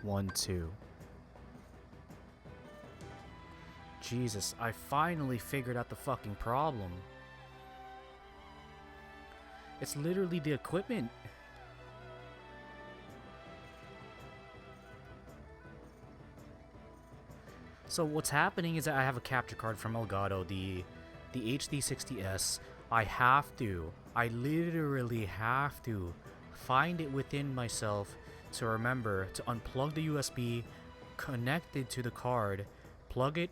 1, 2. Jesus, I finally figured out the fucking problem. It's literally the equipment. So what's happening is that I have a capture card from Elgato, the HD60S. I literally have to find it within myself to remember to unplug the USB, connect it to the card, plug it,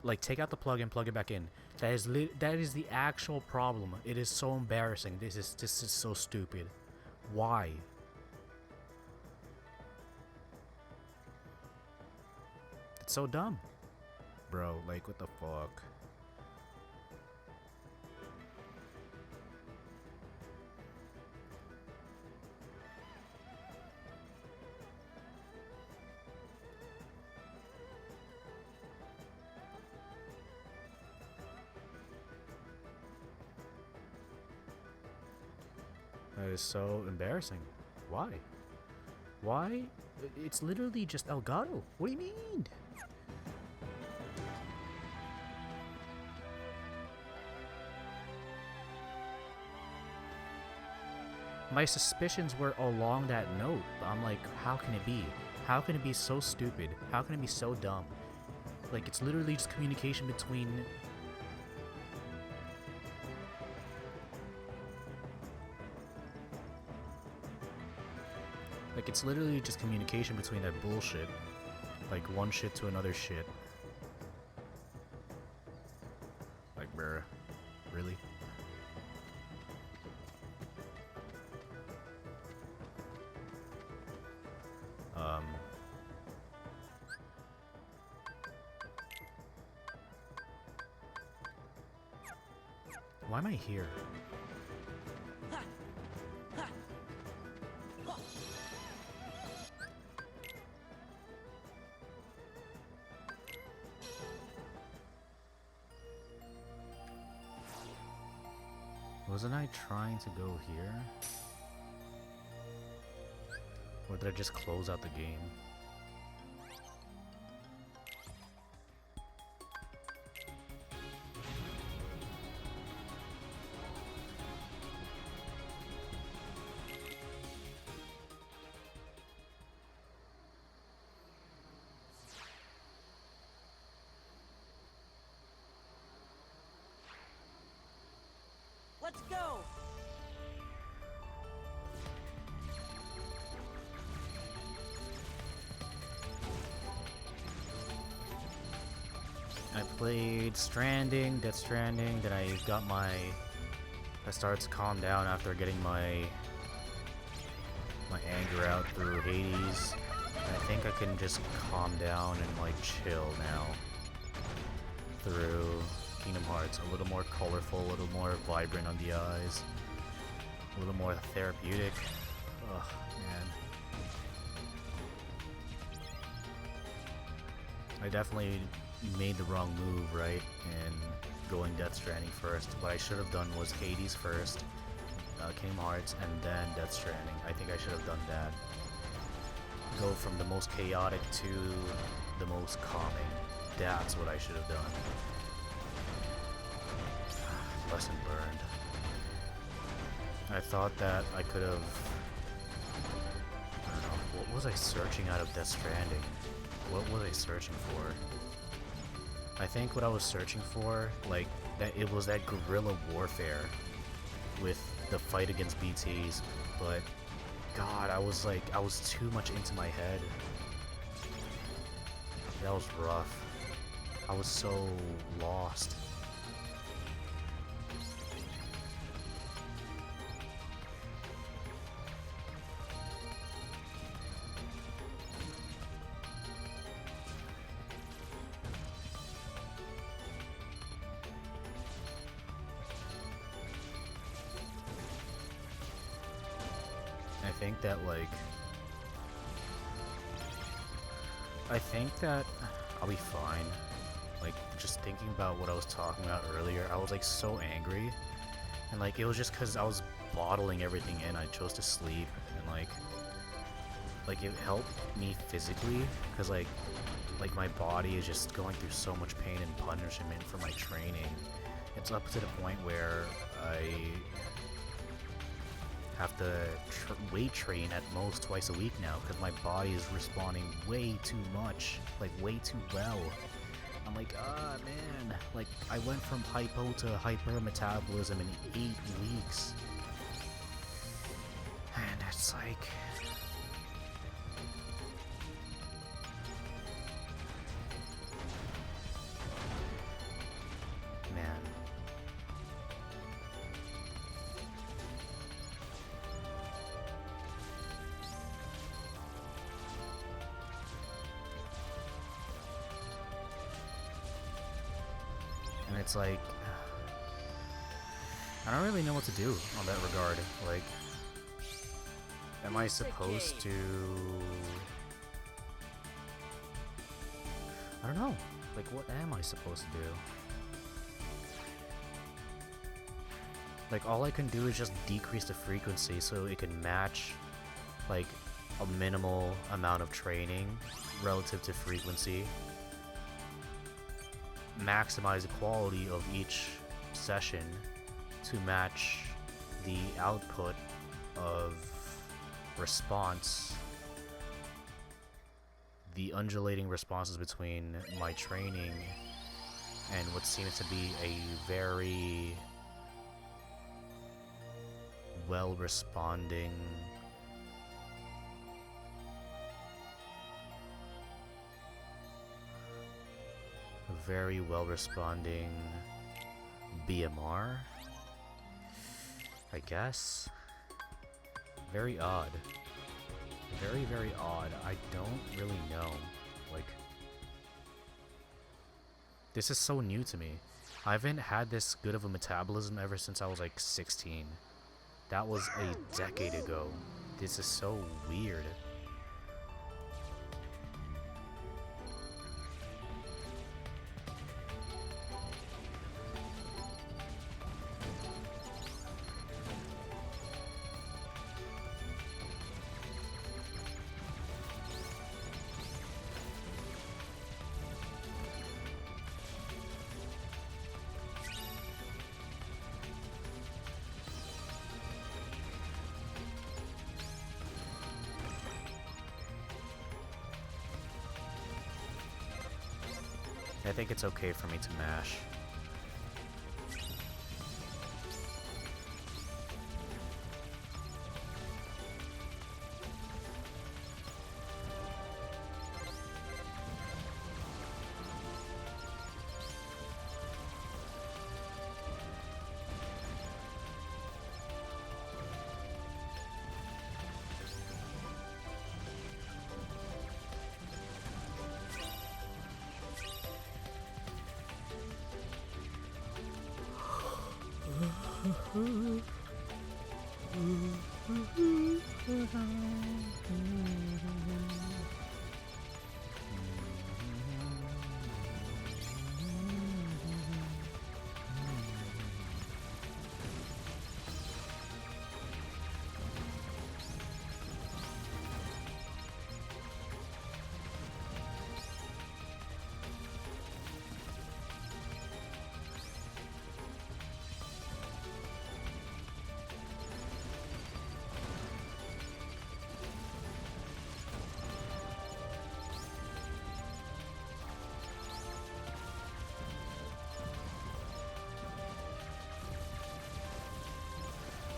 like take out the plug and plug it back in. That is the actual problem. It is so embarrassing. This is so stupid. Why? It's so dumb. Bro, like what the fuck? That is so embarrassing. Why? Why? It's literally just Elgato. What do you mean? My suspicions were along that note. I'm like, how can it be? How can it be so stupid? How can it be so dumb? Like, it's literally just communication between... Like, it's literally just communication between that bullshit. Like, one shit to another shit. Like, bruh. Really? Why am I here? Wasn't I trying to go here? Or did I just close out the game? Let's go! I played Stranding, Death Stranding, then I got my... I started to calm down after getting my anger out through Hades. And I think I can just calm down and like chill now through Kingdom Hearts. A little more colorful, a little more vibrant on the eyes, a little more therapeutic. Ugh, man. I definitely made the wrong move, right, in going Death Stranding first. What I should have done was Hades first, Kingdom Hearts, and then Death Stranding. I think I should have done that. Go from the most chaotic to the most calming. That's what I should have done. Lesson burned. I thought that I could have... I don't know, what was I searching out of Death Stranding? What was I searching for? I think what I was searching for, like, that it was that guerrilla warfare with the fight against BTs, but God, I was too much into my head. That was rough. I was so lost. I think that I'll be fine. Like, just thinking about what I was talking about earlier, I was like so angry, and like it was just because I was bottling everything in. I chose to sleep, and like like it helped me physically, because like my body is just going through so much pain and punishment for my training. It's up to the point where I have to weight train at most twice a week now, because my body is responding way too much, like way too well. I'm like, ah, man, like I went from hypo to hyper metabolism in 8 weeks, and it's like, man. And it's like, I don't really know what to do on that regard. Like, am I supposed to... I don't know. Like, what am I supposed to do? Like, all I can do is just decrease the frequency so it can match, like, a minimal amount of training relative to frequency. Maximize the quality of each session to match the output of response, the undulating responses between my training and what seems to be a very well-responding BMR, I guess. Very odd. Very, very odd. I don't really know. Like, this is so new to me. I haven't had this good of a metabolism ever since I was like 16. That was a decade ago. This is so weird. I think it's okay for me to mash.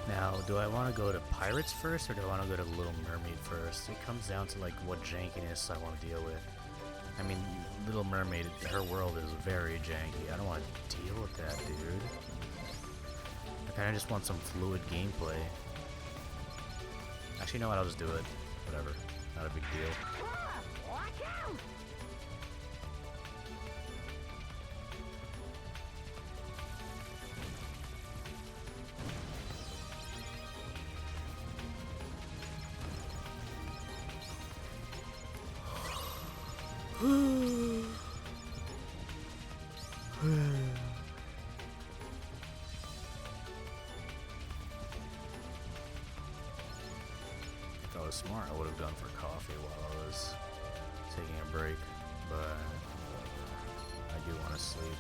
Now, do I want to go to Pirates first, or do I want to go to Little Mermaid first? It comes down to, like, what jankiness I want to deal with. I mean, Little Mermaid, her world is very janky. I don't want to deal with that, dude. I kind of just want some fluid gameplay. Actually, you know what? I'll just do it. Whatever. Not a big deal. Watch out! That was smart, I would have gone for coffee while I was taking a break, but I do want to sleep.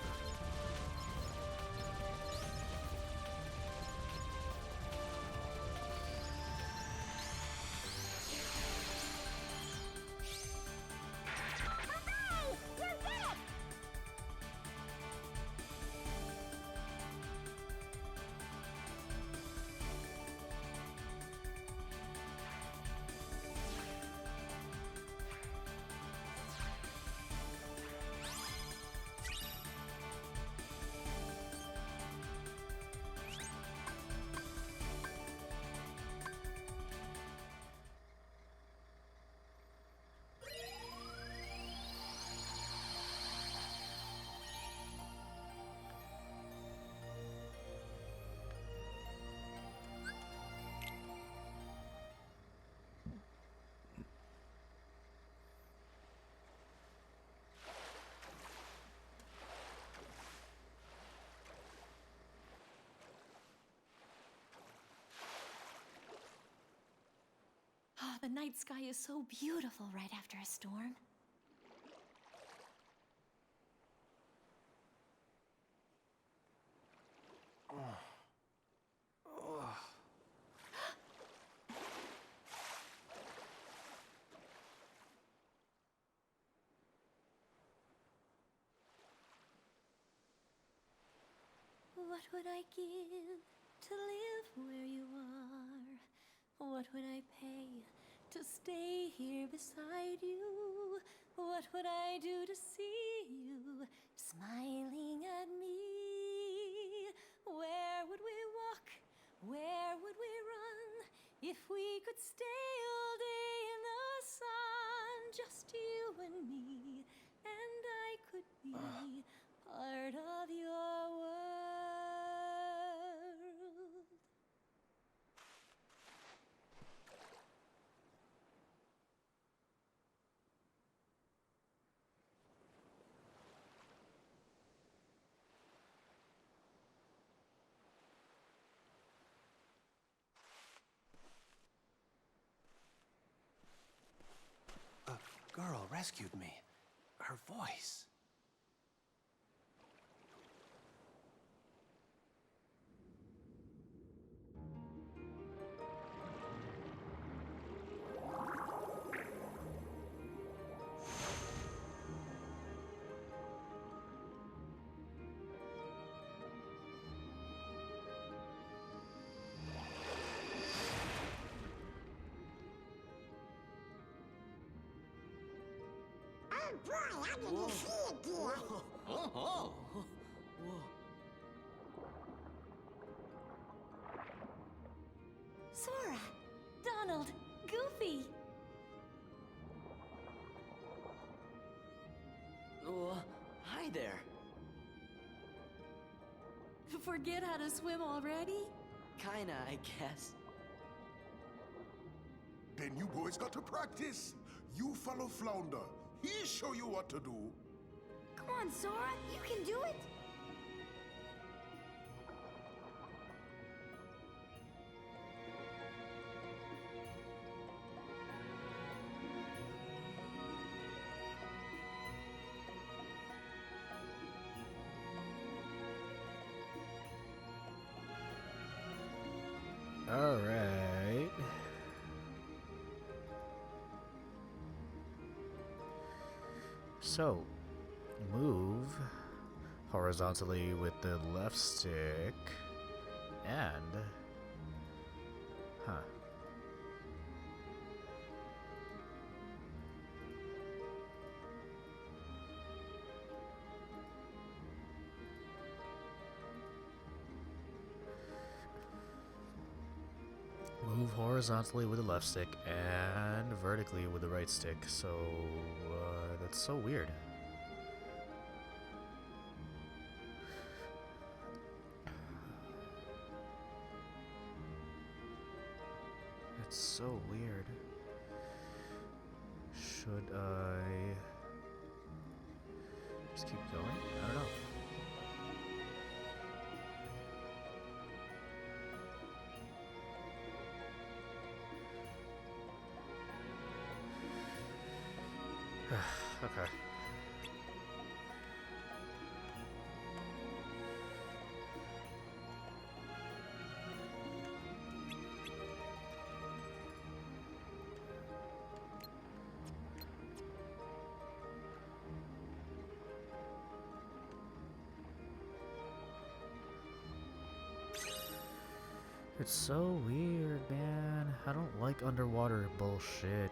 Oh, the night sky is so beautiful right after a storm. What would I give to live where you are? What would I pay to stay here beside you? What would I do to see you smiling at me? Where would we walk? Where would we run? If we could stay all day in the sun, just you and me, and I could be part of your world. A girl rescued me. Her voice. Oh boy, I didn't see it, dear. Oh. Sora! Donald! Goofy! Hi there. Forget how to swim already? Kinda, I guess. Then you boys got to practice. You follow Flounder. He'll show you what to do. Come on, Sora, you can do it. All right. So, move horizontally with the left stick, and, move horizontally with the left stick and vertically with the right stick. So, that's so weird. It's so weird. Should I just keep going? I don't know. Okay. It's so weird, man. I don't like underwater bullshit.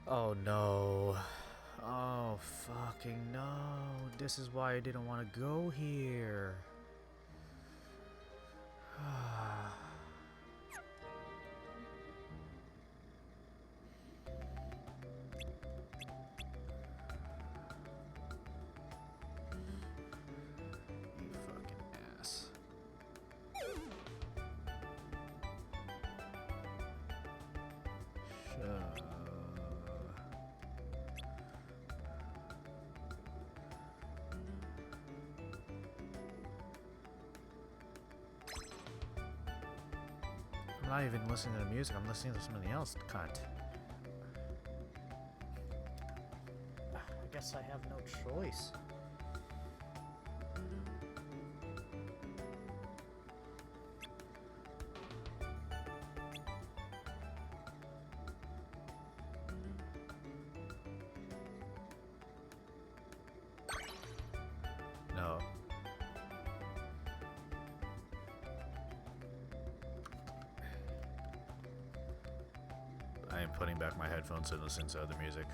Oh no. Oh fucking no. This is why I didn't want to go here. You fucking ass. I'm not even listening to the music, I'm listening to something else, cunt. I guess I have no choice. No. I am putting back my headphones and listening to other music.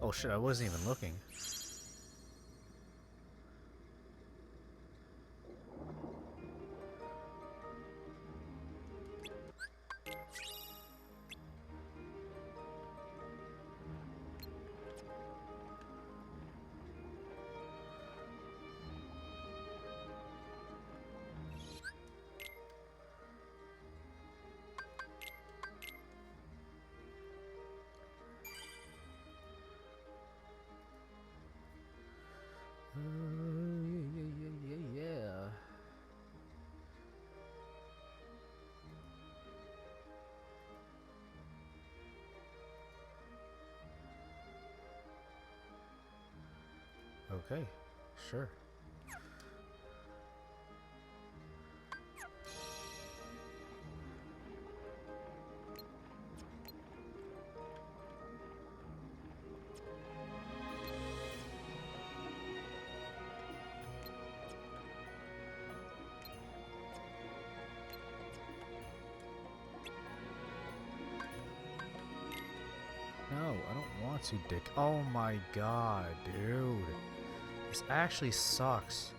Oh shit, I wasn't even looking. Yeah. Okay, sure. No, I don't want to, dick. Oh my god, dude. This actually sucks.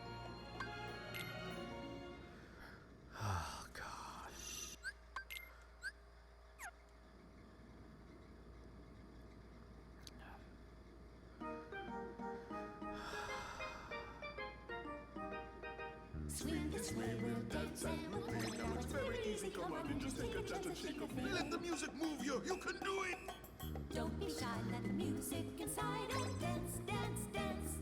Oh god. Swing this way, we'll dance and we'll play. Now it's very easy. Come on and just take a chance and shake a thing. Let the music move you. You can do it. Don't be shy, let the music inside and dance, dance, dance.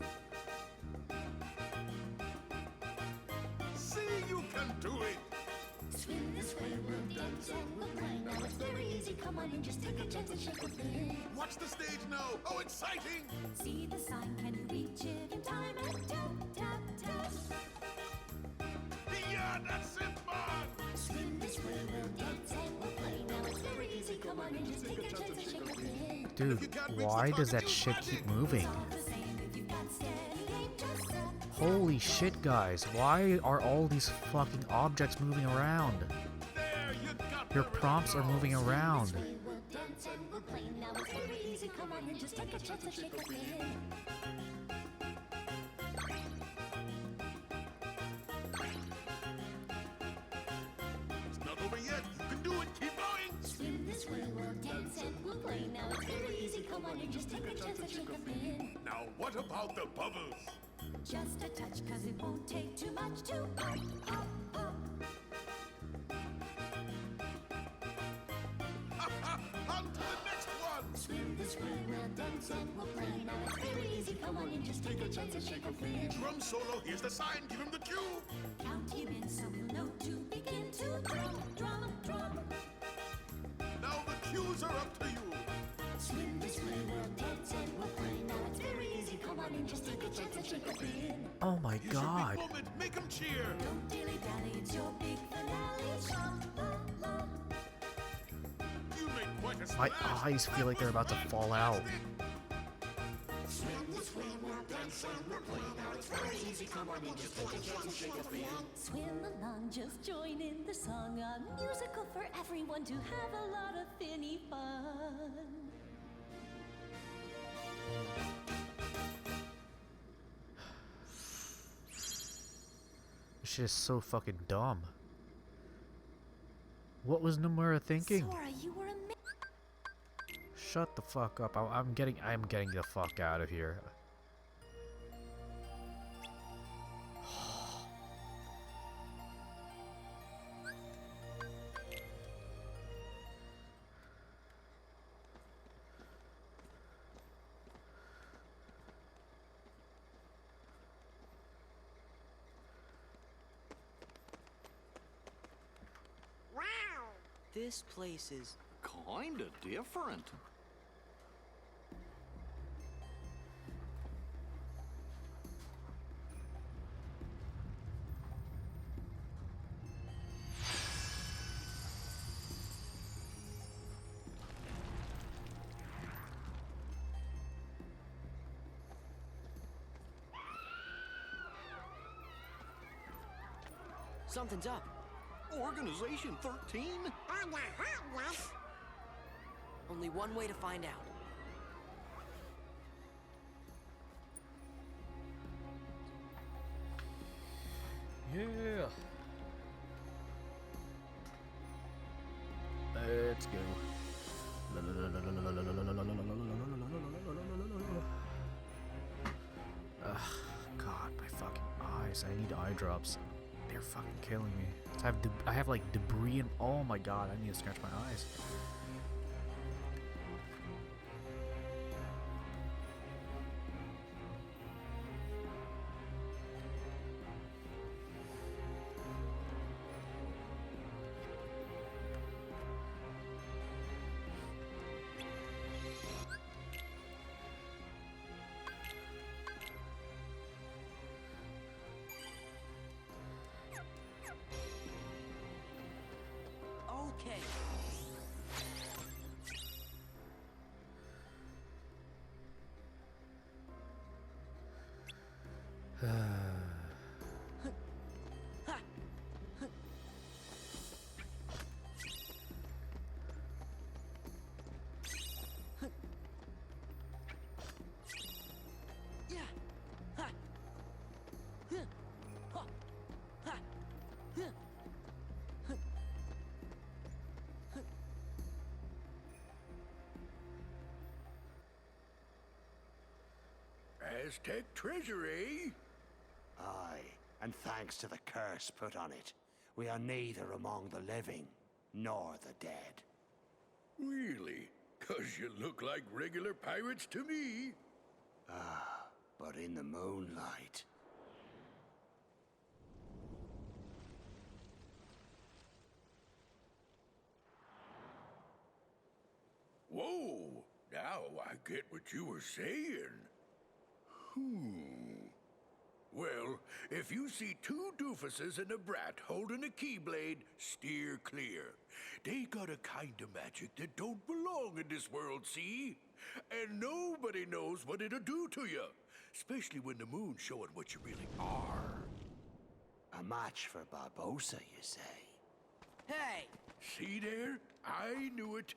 See, you can do it. Swing this way, we'll dance and we'll play. Now it's very easy. Come on and just take a chance and shake a thing. Watch the stage now. How exciting. See the sign, can you reach it in time? And tap, tap, tap. Yeah, that's it, man. Swing this way, we'll dance and we'll play. Now it's very easy. Come on and just take a chance and shake a thing. Dude, why does that shit keep moving? Holy shit, guys. Why are all these fucking objects moving around? There, you got Your prompts are moving around. We'll dance and we'll play. Now it's very easy. Come on and just take a chance and shake a thing. It's not over yet. You can do it. Keep going. Swing this way, we'll dance and we'll play. Now it's very easy. Come on and just take a chance and shake a thing. Now, what about the bubbles? Just a touch, cause it won't take too much to pop, pop, pop. On to the next one. Swing this way, we'll dance and we'll play. Now it's very easy. Come on and just take a chance and shake a thing. Drum solo. Here's the sign. Give him the cue. Count him in so we'll know to begin to drum, drum, drum. Now the cues are up to you. Swing this way, we'll dance and we'll play. Now it's very easy. Come on and just take a chance and shake a thing. Oh my Here's your god. big moment. Make him cheer. Don't dilly-dally, it's your big finale. Sha, la, la. You make quite a My splash. eyes feel like they're about to fall out. Swing this way, we'll dance and we'll play. Now it's very easy. Come on and just take a chance and shake a thing. Swim along, just join in the song. A musical for everyone to have a lot of finny fun. This shit is so fucking dumb. What was Nomura thinking? Sora, you were amazing. Shut the fuck up. I'm getting the fuck out of here. This place is kinda different. Something's up. Organization 13? On the hot yes. Only one way to find out. Yeah. Let's go. Ugh, God, my fucking eyes. I need eye drops. They're fucking killing me. I have like debris and oh my god, I need to scratch my eyes. Okay. Aztec treasure, eh? Aye, and thanks to the curse put on it, we are neither among the living nor the dead. Really? 'Cause you look like regular pirates to me. But in the moonlight. Whoa! Now I get what you were saying. Well, if you see two doofuses and a brat holding a keyblade, steer clear. They got a kind of magic that don't belong in this world, see? And nobody knows what it'll do to you, especially when the moon's showing what you really are. A match for Barbosa, you say? Hey! See there? I knew it.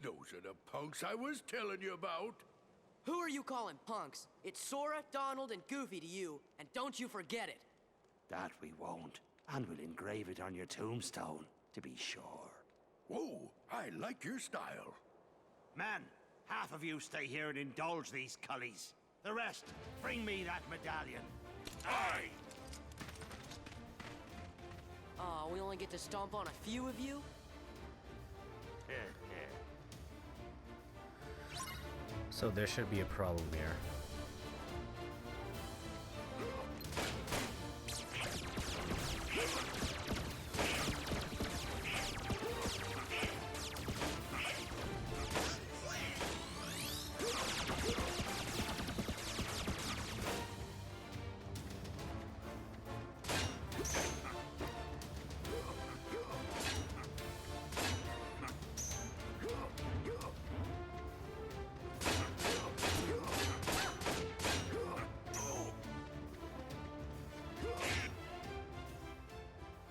Those are the punks I was telling you about. Who are you calling punks? It's Sora, Donald, and Goofy to you, and don't you forget it. That we won't. And we'll engrave it on your tombstone, to be sure. Whoa, I like your style. Man, half of you stay here and indulge these cullies. The rest, bring me that medallion. Aye! Aw, we only get to stomp on a few of you? So there should be a problem here.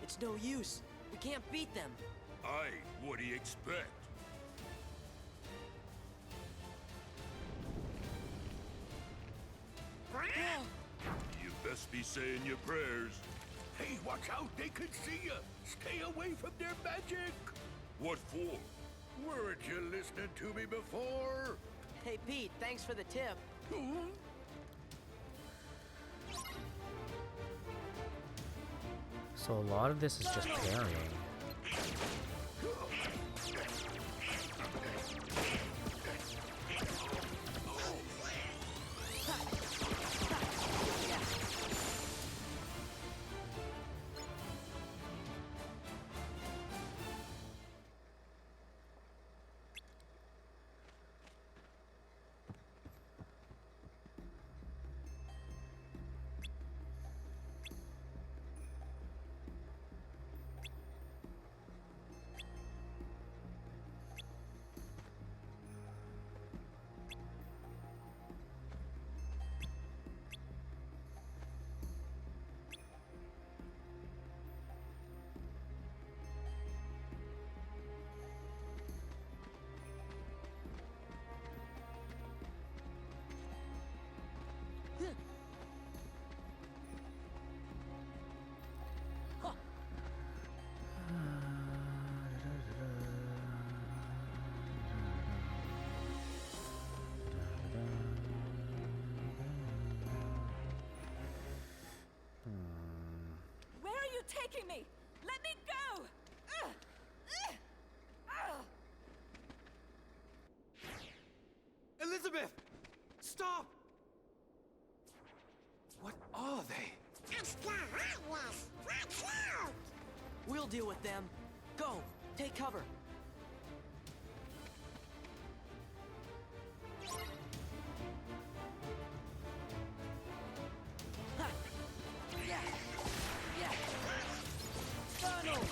It's no use. We can't beat them. Aye, what do you expect? You best be saying your prayers. Hey, watch out, they can see you. Stay away from their magic. What for? Weren't you listening to me before? Hey, Pete, thanks for the tip. Hmm? So a lot of this is just parrying. Where are you taking me? Let me go! Elizabeth! Stop! What are they? It's the Heartless! Watch out! We'll deal with them. Go, take cover. Ha! Yeah! Yeah! Donald!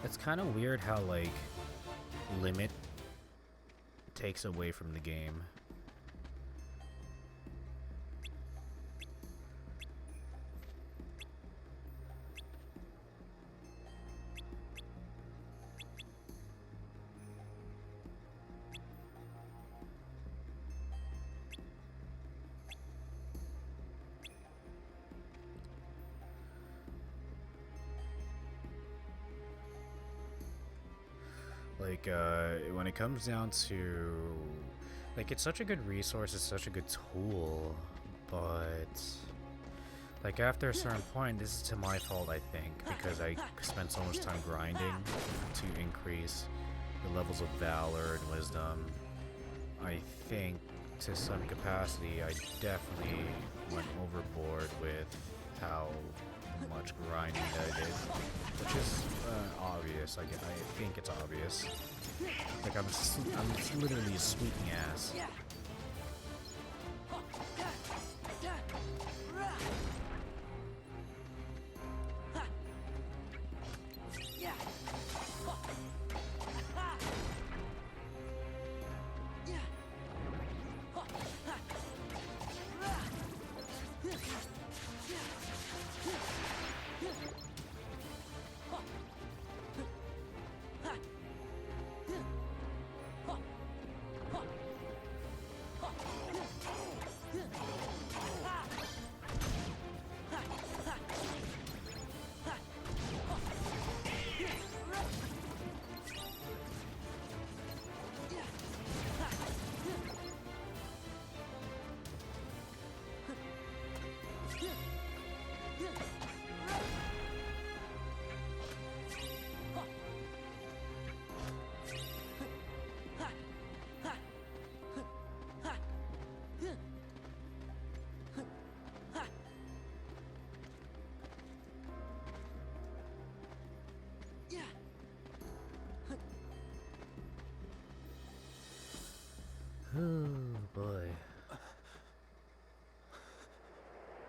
It's kind of weird how, like, limit takes away from the game. like when it comes down to like it's such a good resource, it's such a good tool, but like after a certain point, this is to my fault, I think, because I spent so much time grinding to increase the levels of valor and wisdom. I think to some capacity I definitely went overboard with how much grinding that I did, which is obvious. I think it's obvious. Like I'm literally sweeping ass. Oh boy.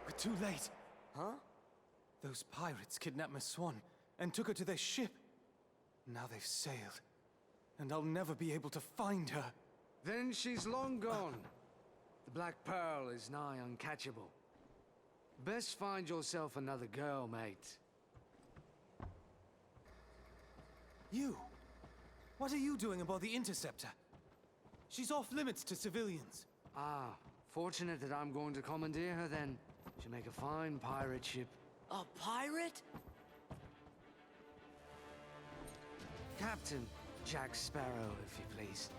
We're too late. Huh? Those pirates kidnapped Miss Swan and took her to their ship. Now they've sailed, and I'll never be able to find her. Then she's long gone. The Black Pearl is nigh uncatchable. Best find yourself another girl, mate. You? What are you doing aboard the Interceptor? She's off limits to civilians. Ah, fortunate that I'm going to commandeer her then. She'll make a fine pirate ship. A pirate? Captain Jack Sparrow, if you please.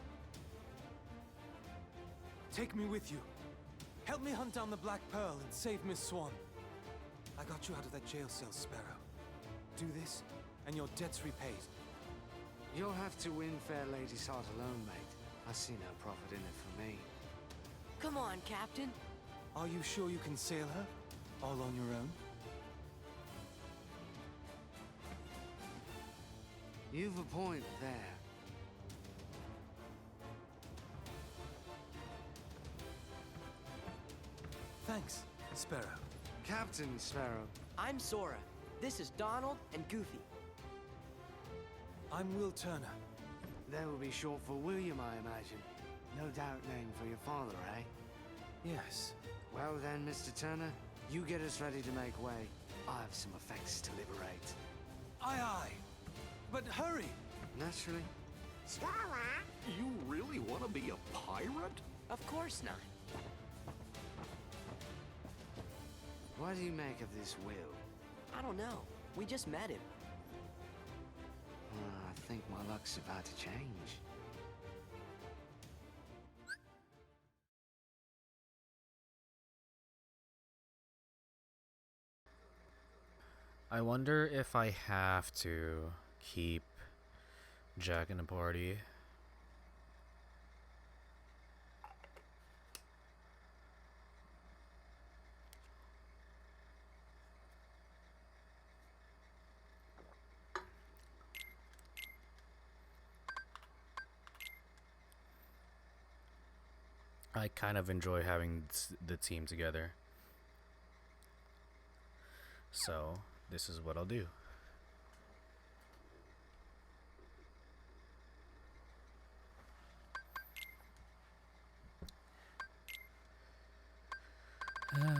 Take me with you. Help me hunt down the Black Pearl and save Miss Swan. I got you out of that jail cell, Sparrow. Do this, and your debt's repaid. You'll have to win fair lady's heart alone, mate. I see no profit in it for me. Come on, Captain. Are you sure you can sail her? All on your own? You've a point there. Thanks, Sparrow. Captain Sparrow. I'm Sora. This is Donald and Goofy. I'm Will Turner. That will be short for William, I imagine. No doubt name for your father, eh? Yes. Well then, Mr. Turner, you get us ready to make way. I have some effects to liberate. Aye, aye. But hurry! Naturally. Sora? You really want to be a pirate? Of course not. What do you make of this will? I don't know. We just met him. I think my luck's about to change. I wonder if I have to keep Jack in the party. I kind of enjoy having the team together. So, this is what I'll do. Yeah.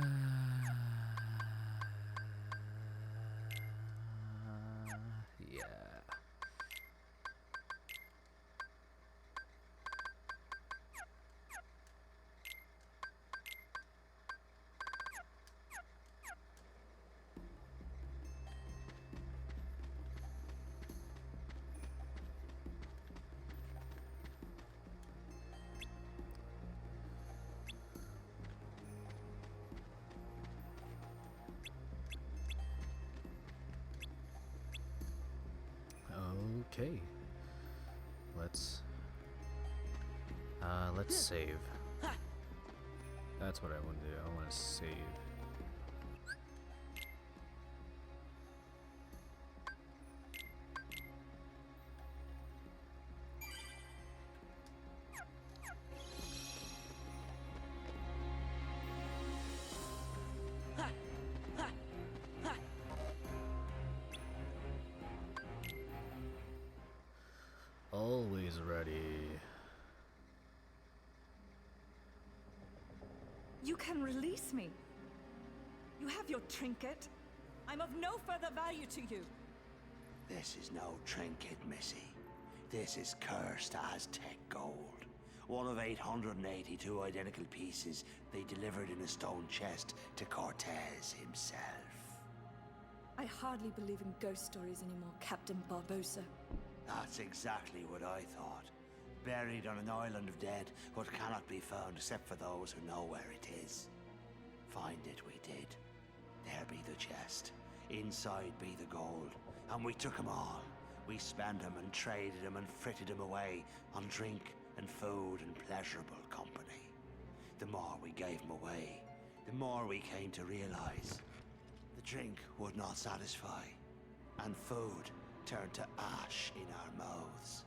Okay. Let's save. That's what I want to do. I want to save. Always ready. You can release me. You have your trinket. I'm of no further value to you. This is no trinket, Missy. This is cursed Aztec gold. One of 882 identical pieces they delivered in a stone chest to Cortez himself. I hardly believe in ghost stories anymore, Captain Barbosa. That's exactly what I thought. Buried on an island of dead, what cannot be found except for those who know where it is. Find it we did. There be the chest. Inside be the gold. And we took 'em all. We spent 'em and traded 'em and fritted 'em away on drink and food and pleasurable company. The more we gave 'em away, the more we came to realize the drink would not satisfy, and food turned to ash in our mouths.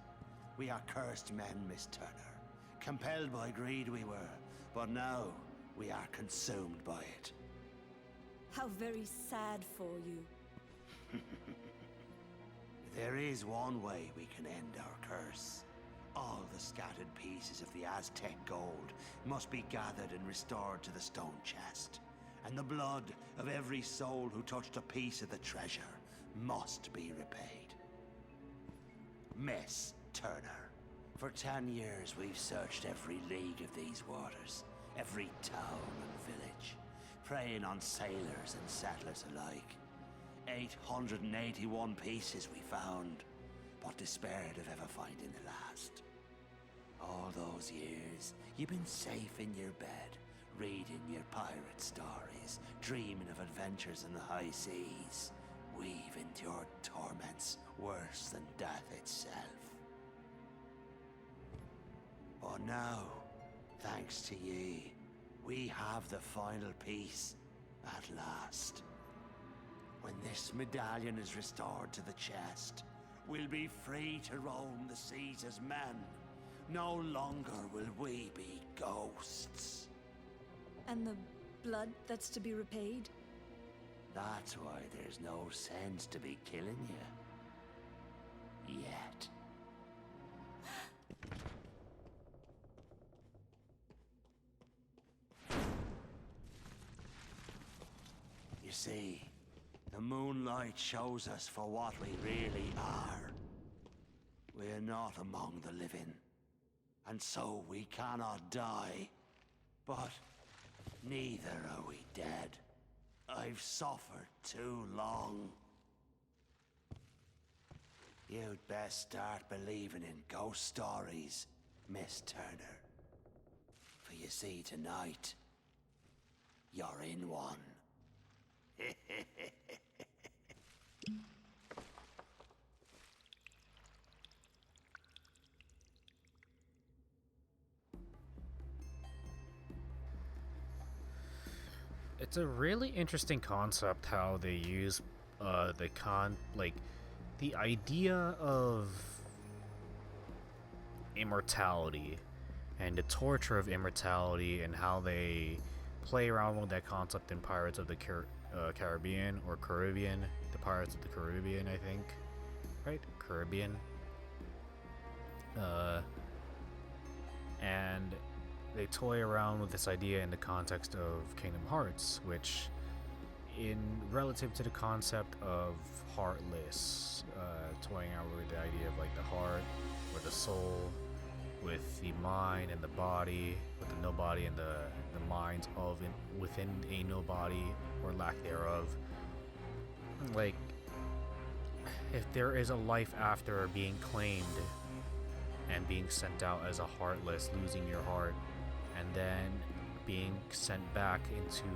We are cursed men, Miss Turner. Compelled by greed we were, but now we are consumed by it. How very sad for you. There is one way we can end our curse. All the scattered pieces of the Aztec gold must be gathered and restored to the stone chest. And the blood of every soul who touched a piece of the treasure must be repaid. Miss Turner, for 10 years we've searched every league of these waters, every town and village, preying on sailors and settlers alike. 881 pieces we found, but despaired of ever finding the last. All those years, you've been safe in your bed, reading your pirate stories, dreaming of adventures in the high seas. We've endured torments worse than death itself. But now, thanks to ye, we have the final piece at last. When this medallion is restored to the chest, we'll be free to roam the seas as men. No longer will we be ghosts. And the blood that's to be repaid? That's why there's no sense to be killing you. Yet. You see, the moonlight shows us for what we really are. We're not among the living, and so we cannot die. But neither are we dead. I've suffered too long. You'd best start believing in ghost stories, Miss Turner. For you see, tonight, you're in one. It's a really interesting concept how they use the idea of immortality and the torture of immortality, and how they play around with that concept in Pirates of the Caribbean, or Caribbean, the Pirates of the Caribbean, I think, right? Caribbean. And they toy around with this idea in the context of Kingdom Hearts, which, in relative to the concept of Heartless, toying out with the idea of like the heart or the soul, with the mind and the body, with the nobody and the minds of within a nobody or lack thereof. Like, if there is a life after being claimed and being sent out as a heartless, losing your heart, and then being sent back into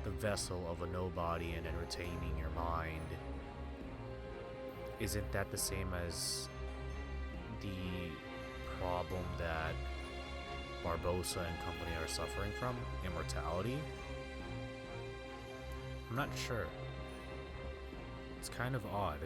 the vessel of a nobody and then retaining your mind, isn't that the same as the problem that Barbosa and company are suffering from? Immortality? I'm not sure. It's kind of odd.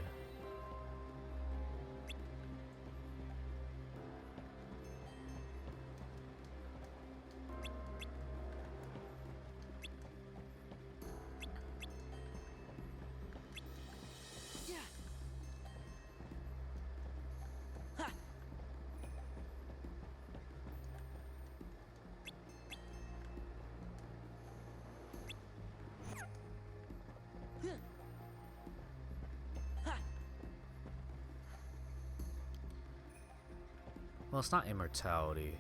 Well, it's not immortality.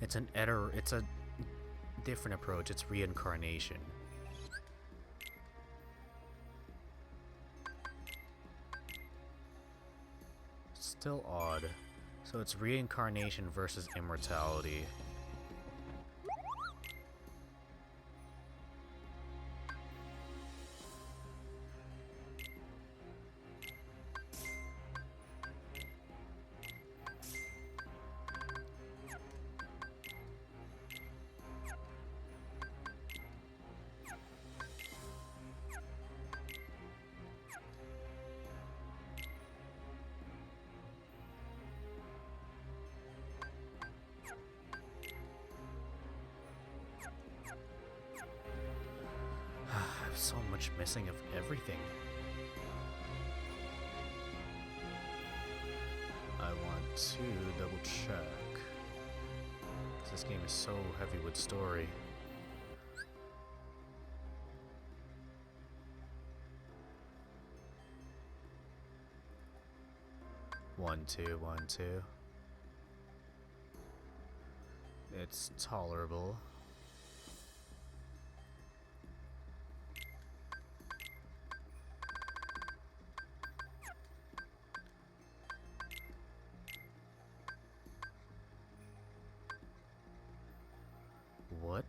It's it's a different approach. It's reincarnation. Still odd. So it's reincarnation versus immortality. So much missing of everything. I want to double check. 'Cause this game is so heavy with story. One, two. It's tolerable. What?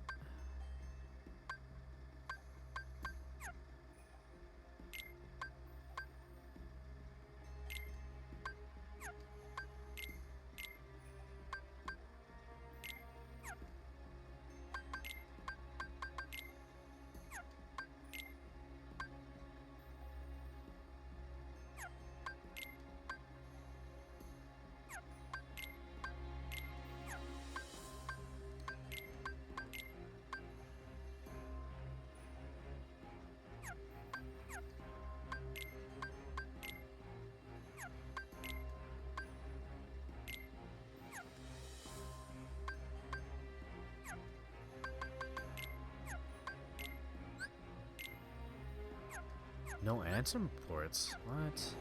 No answer ports? What?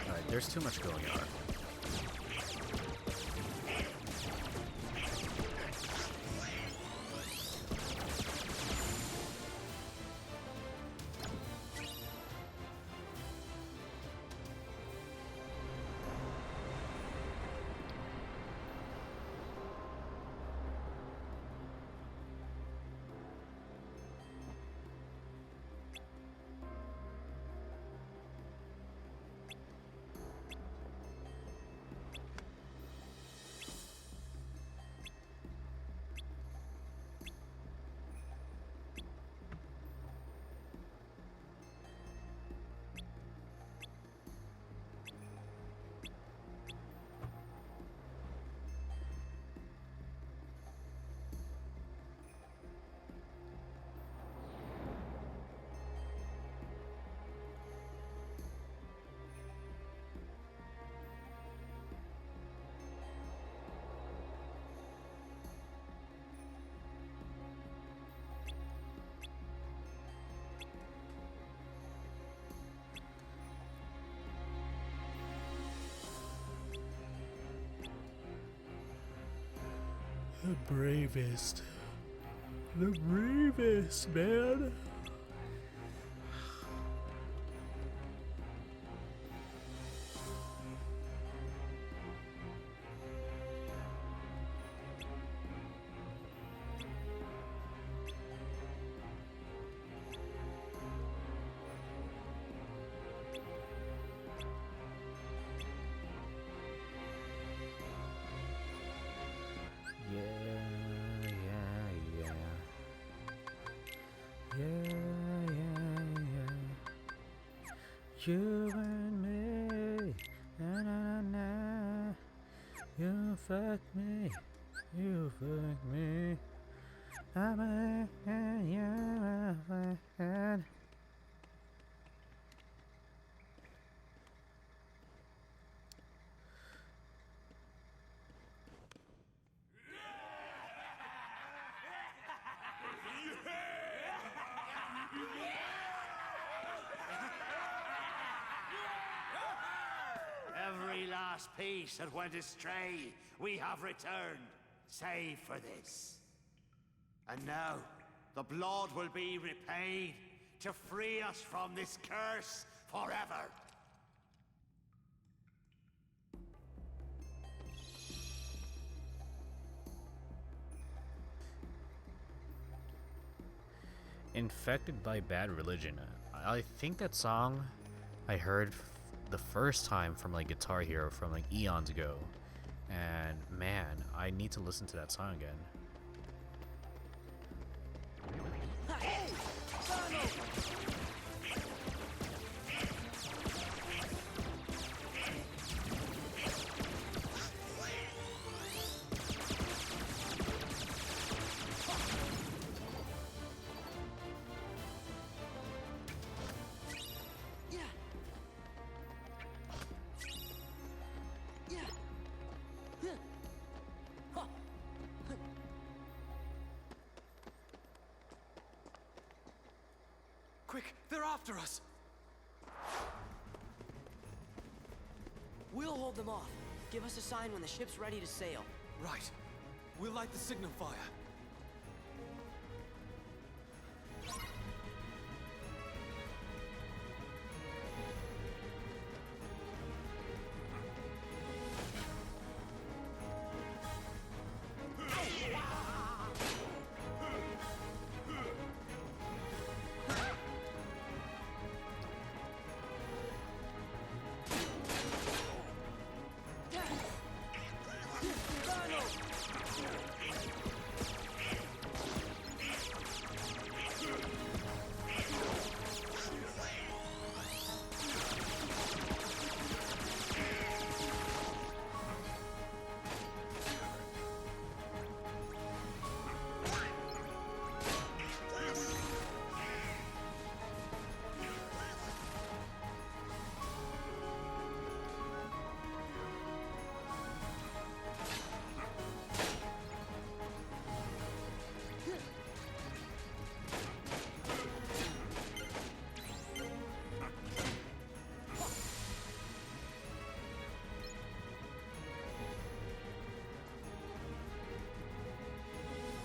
Alright, there's too much going on. The bravest. The bravest, man. You and me, na na na. You fuck me, you fuck me. I'm a man, you're a man. Every last piece that went astray, we have returned, save for this. And now, the blood will be repaid to free us from this curse forever. Infected by Bad Religion. I think that song I heard the first time from like Guitar Hero from like eons ago. And man, I need to listen to that song again. Quick, they're after us! We'll hold them off. Give us a sign when the ship's ready to sail. Right. We'll light the signal fire.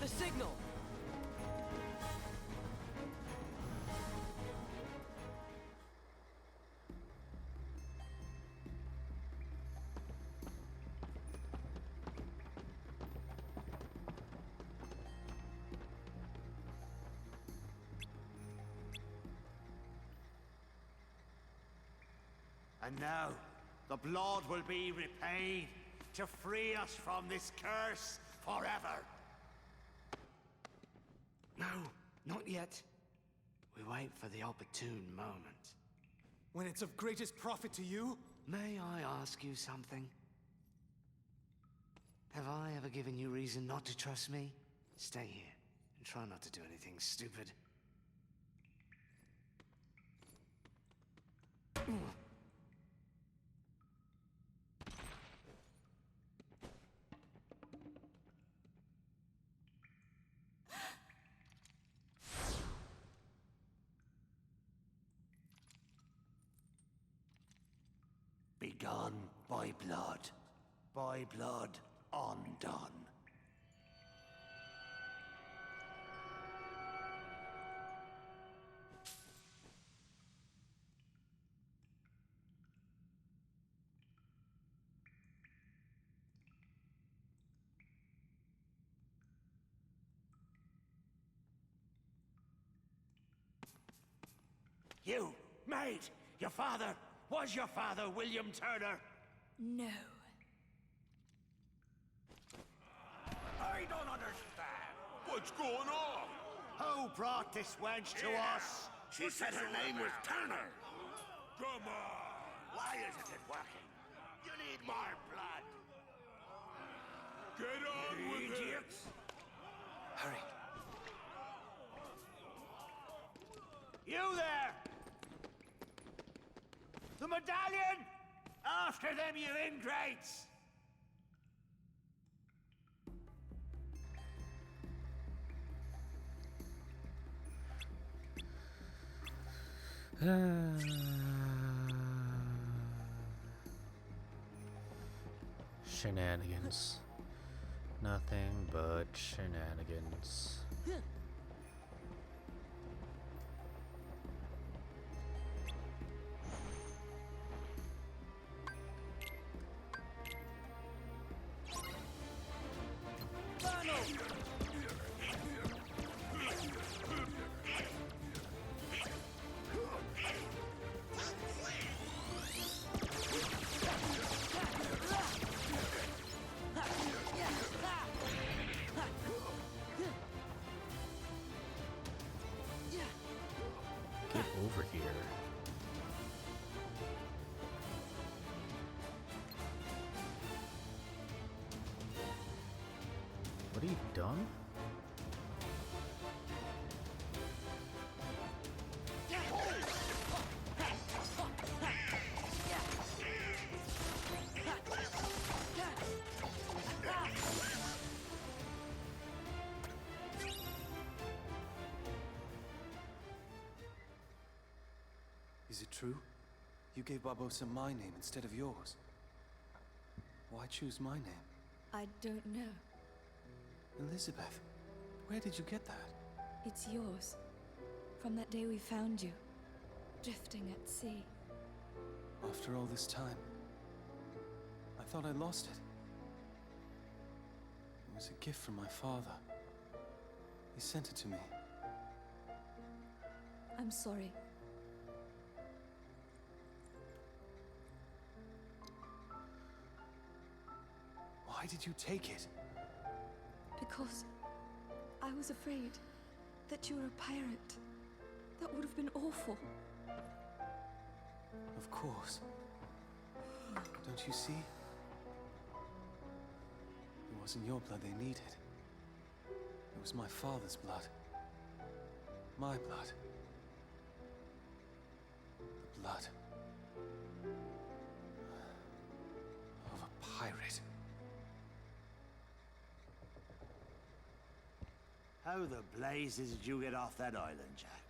The signal! And now, the blood will be repaid to free us from this curse forever. No, not yet. We wait for the opportune moment. When it's of greatest profit to you? May I ask you something? Have I ever given you reason not to trust me? Stay here and try not to do anything stupid. Begun by blood undone. You, maid, your father, was your father William Turner? No. I don't understand. What's going on? Who brought this wench to us? She said her name was Turner. Come on! Why isn't it working? You need more blood. Get on with it! Idiots! Hurry. You there! The medallion! After them, you ingrates! Shenanigans. Nothing but shenanigans. Get over here. What are you done? Is it true? You gave Barbosa my name instead of yours. Why choose my name? I don't know. Elizabeth, where did you get that? It's yours. From that day we found you, drifting at sea. After all this time, I thought I lost it. It was a gift from my father. He sent it to me. I'm sorry. Why did you take it? Because I was afraid that you were a pirate. That would have been awful. Of course. Don't you see? It wasn't your blood they needed. It was my father's blood. My blood. The blood of a pirate. How the blazes did you get off that island, Jack?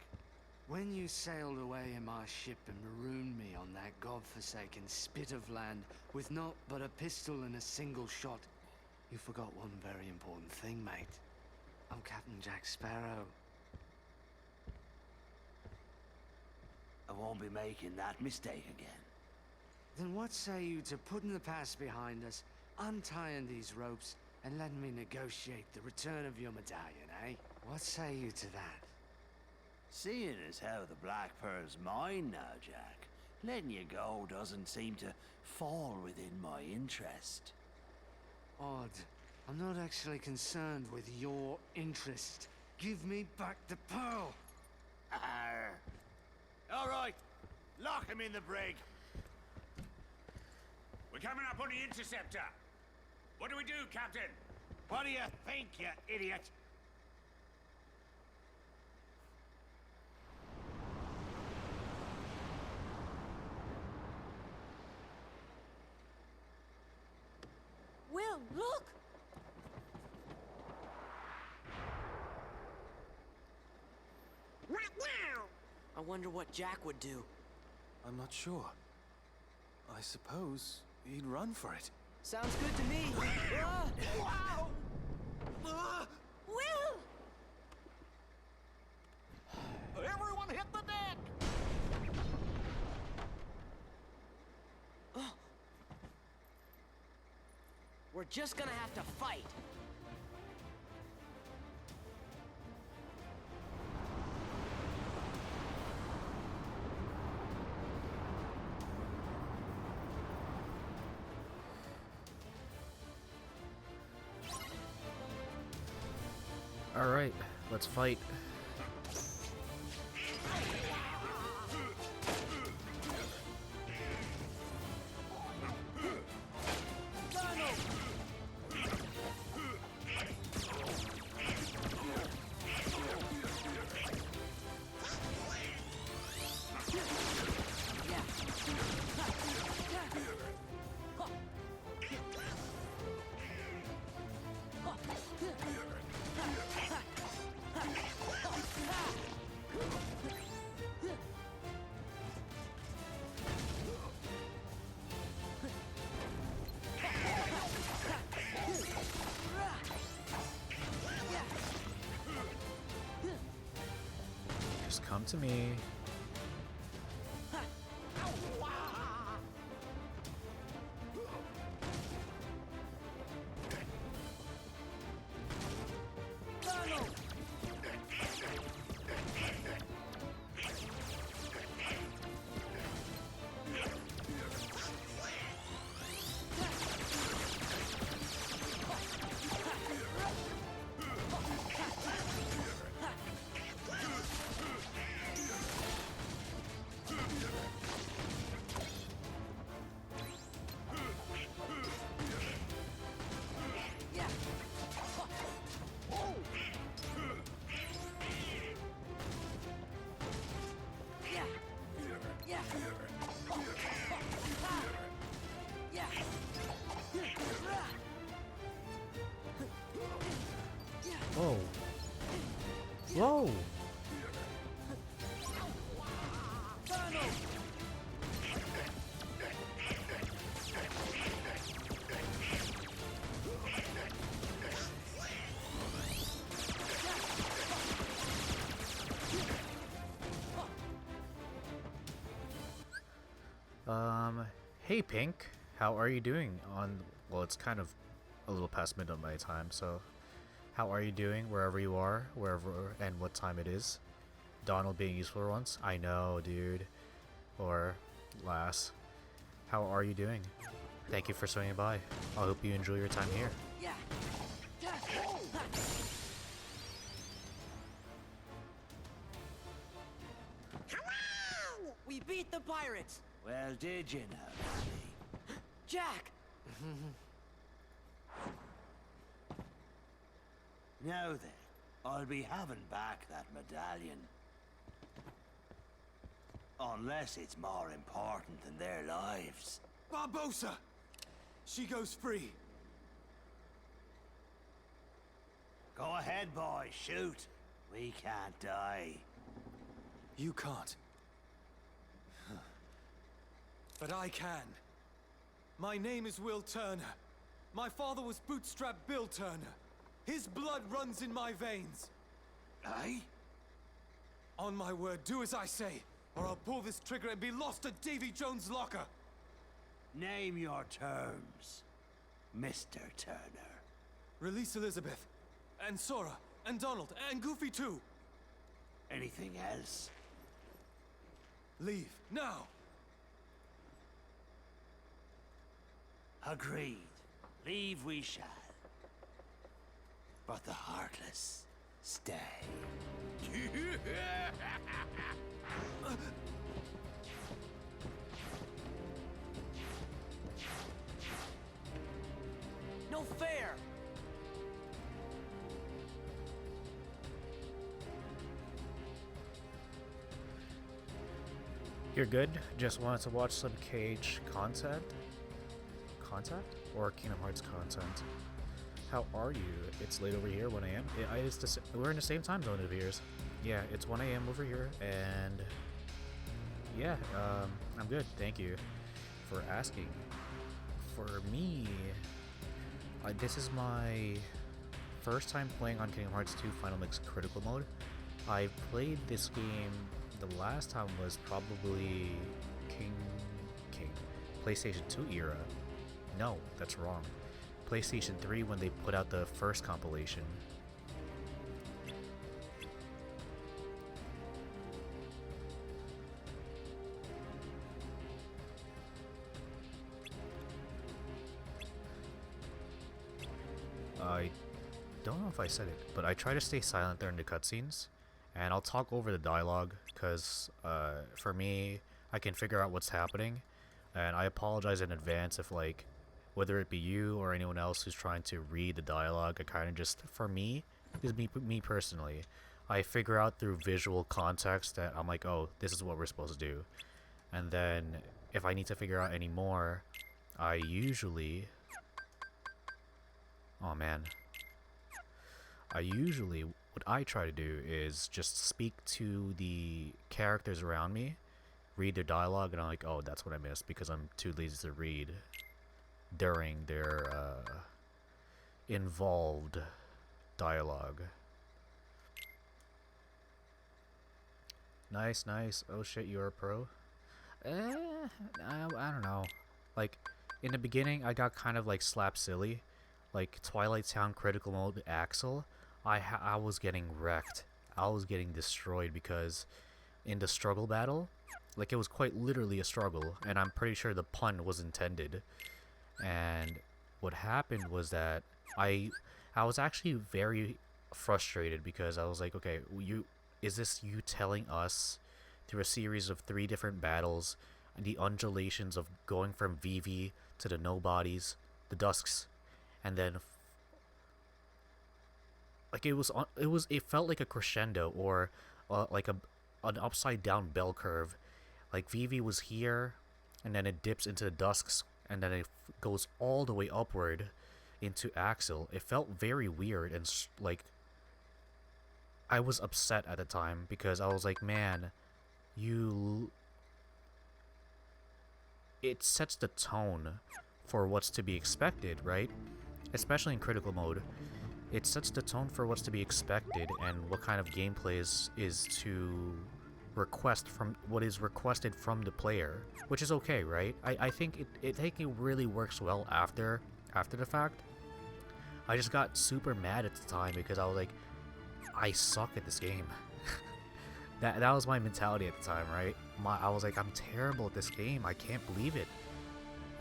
When you sailed away in my ship and marooned me on that godforsaken spit of land with naught but a pistol and a single shot, you forgot one very important thing, mate. I'm Captain Jack Sparrow. I won't be making that mistake again. Then what say you to putting the past behind us, untying these ropes, and letting me negotiate the return of your medallion, eh? What say you to that? Seeing as how the Black Pearl's mine now, Jack, letting you go doesn't seem to fall within my interest. Odd. I'm not actually concerned with your interest. Give me back the pearl! Arr. All right, lock him in the brig. We're coming up on the interceptor. What do we do, Captain? What do you think, you idiot? Will, look! What now? I wonder what Jack would do. I'm not sure. I suppose he'd run for it. Sounds good to me. Wow! Will! Everyone hit the deck! We're just gonna have to fight. All right, let's fight. Just come to me. Whoa. Whoa! Hey Pink, how are you doing on, well, it's kind of a little past midnight my time, so how are you doing wherever you are, wherever and what time it is? Donald being useful for once? I know, dude. Or lass. How are you doing? Thank you for swinging by. I hope you enjoy your time here. We beat the pirates! Well, did you know? Jack! Now then, I'll be having back that medallion. Unless it's more important than their lives. Barbosa! She goes free. Go ahead, boy, shoot. We can't die. You can't. But I can. My name is Will Turner. My father was Bootstrap Bill Turner. His blood runs in my veins. Aye? On my word, do as I say, or I'll pull this trigger and be lost at Davy Jones' locker. Name your terms, Mr. Turner. Release Elizabeth, and Sora, and Donald, and Goofy too. Anything else? Leave, now! Agreed. Leave we shall. But the Heartless stay. No fair! You're good? Just wanted to watch some KH content? Or Kingdom Hearts content? How are you? It's late over here, 1 a.m. We're in the same time zone over here. Yeah, it's 1 a.m. over here, and yeah, I'm good. Thank you for asking. For me, this is my first time playing on Kingdom Hearts 2 Final Mix Critical Mode. I played this game, the last time was probably PlayStation 2 era. No, that's wrong. PlayStation 3 when they put out the first compilation. I don't know if I said it, but I try to stay silent during the cutscenes, and I'll talk over the dialogue, because for me, I can figure out what's happening, and I apologize in advance if, like, whether it be you or anyone else who's trying to read the dialogue, I kind of just, for me, this is me personally, I figure out through visual context that I'm like, oh, this is what we're supposed to do. And then, if I need to figure out any more, I usually... Oh man. What I try to do is just speak to the characters around me, read their dialogue, and I'm like, oh, that's what I missed, because I'm too lazy to read during their involved dialogue. Nice, nice. Oh shit, you're a pro? I don't know. Like, in the beginning, I got kind of like slap silly. Like, Twilight Sound Critical Mode Axel, I was getting wrecked. I was getting destroyed because in the struggle battle, like it was quite literally a struggle, and I'm pretty sure the pun was intended. And what happened was that I was actually very frustrated because I was like, okay, is this you telling us through a series of 3 different battles the undulations of going from VV to the nobodies, the dusks, and then like it felt like a crescendo or like an upside down bell curve. Like VV was here, and then it dips into the dusks, and then it goes all the way upward into Axel. It felt very weird and like I was upset at the time because I was like, man, it sets the tone for what's to be expected, right? Especially in critical mode. It sets the tone for what's to be expected and what kind of gameplay is to request from what is requested from the player, which is okay, right? I think it really works well after the fact. I just got super mad at the time because I was like, I suck at this game. That was my mentality at the time, right? I was like, I'm terrible at this game. I can't believe it.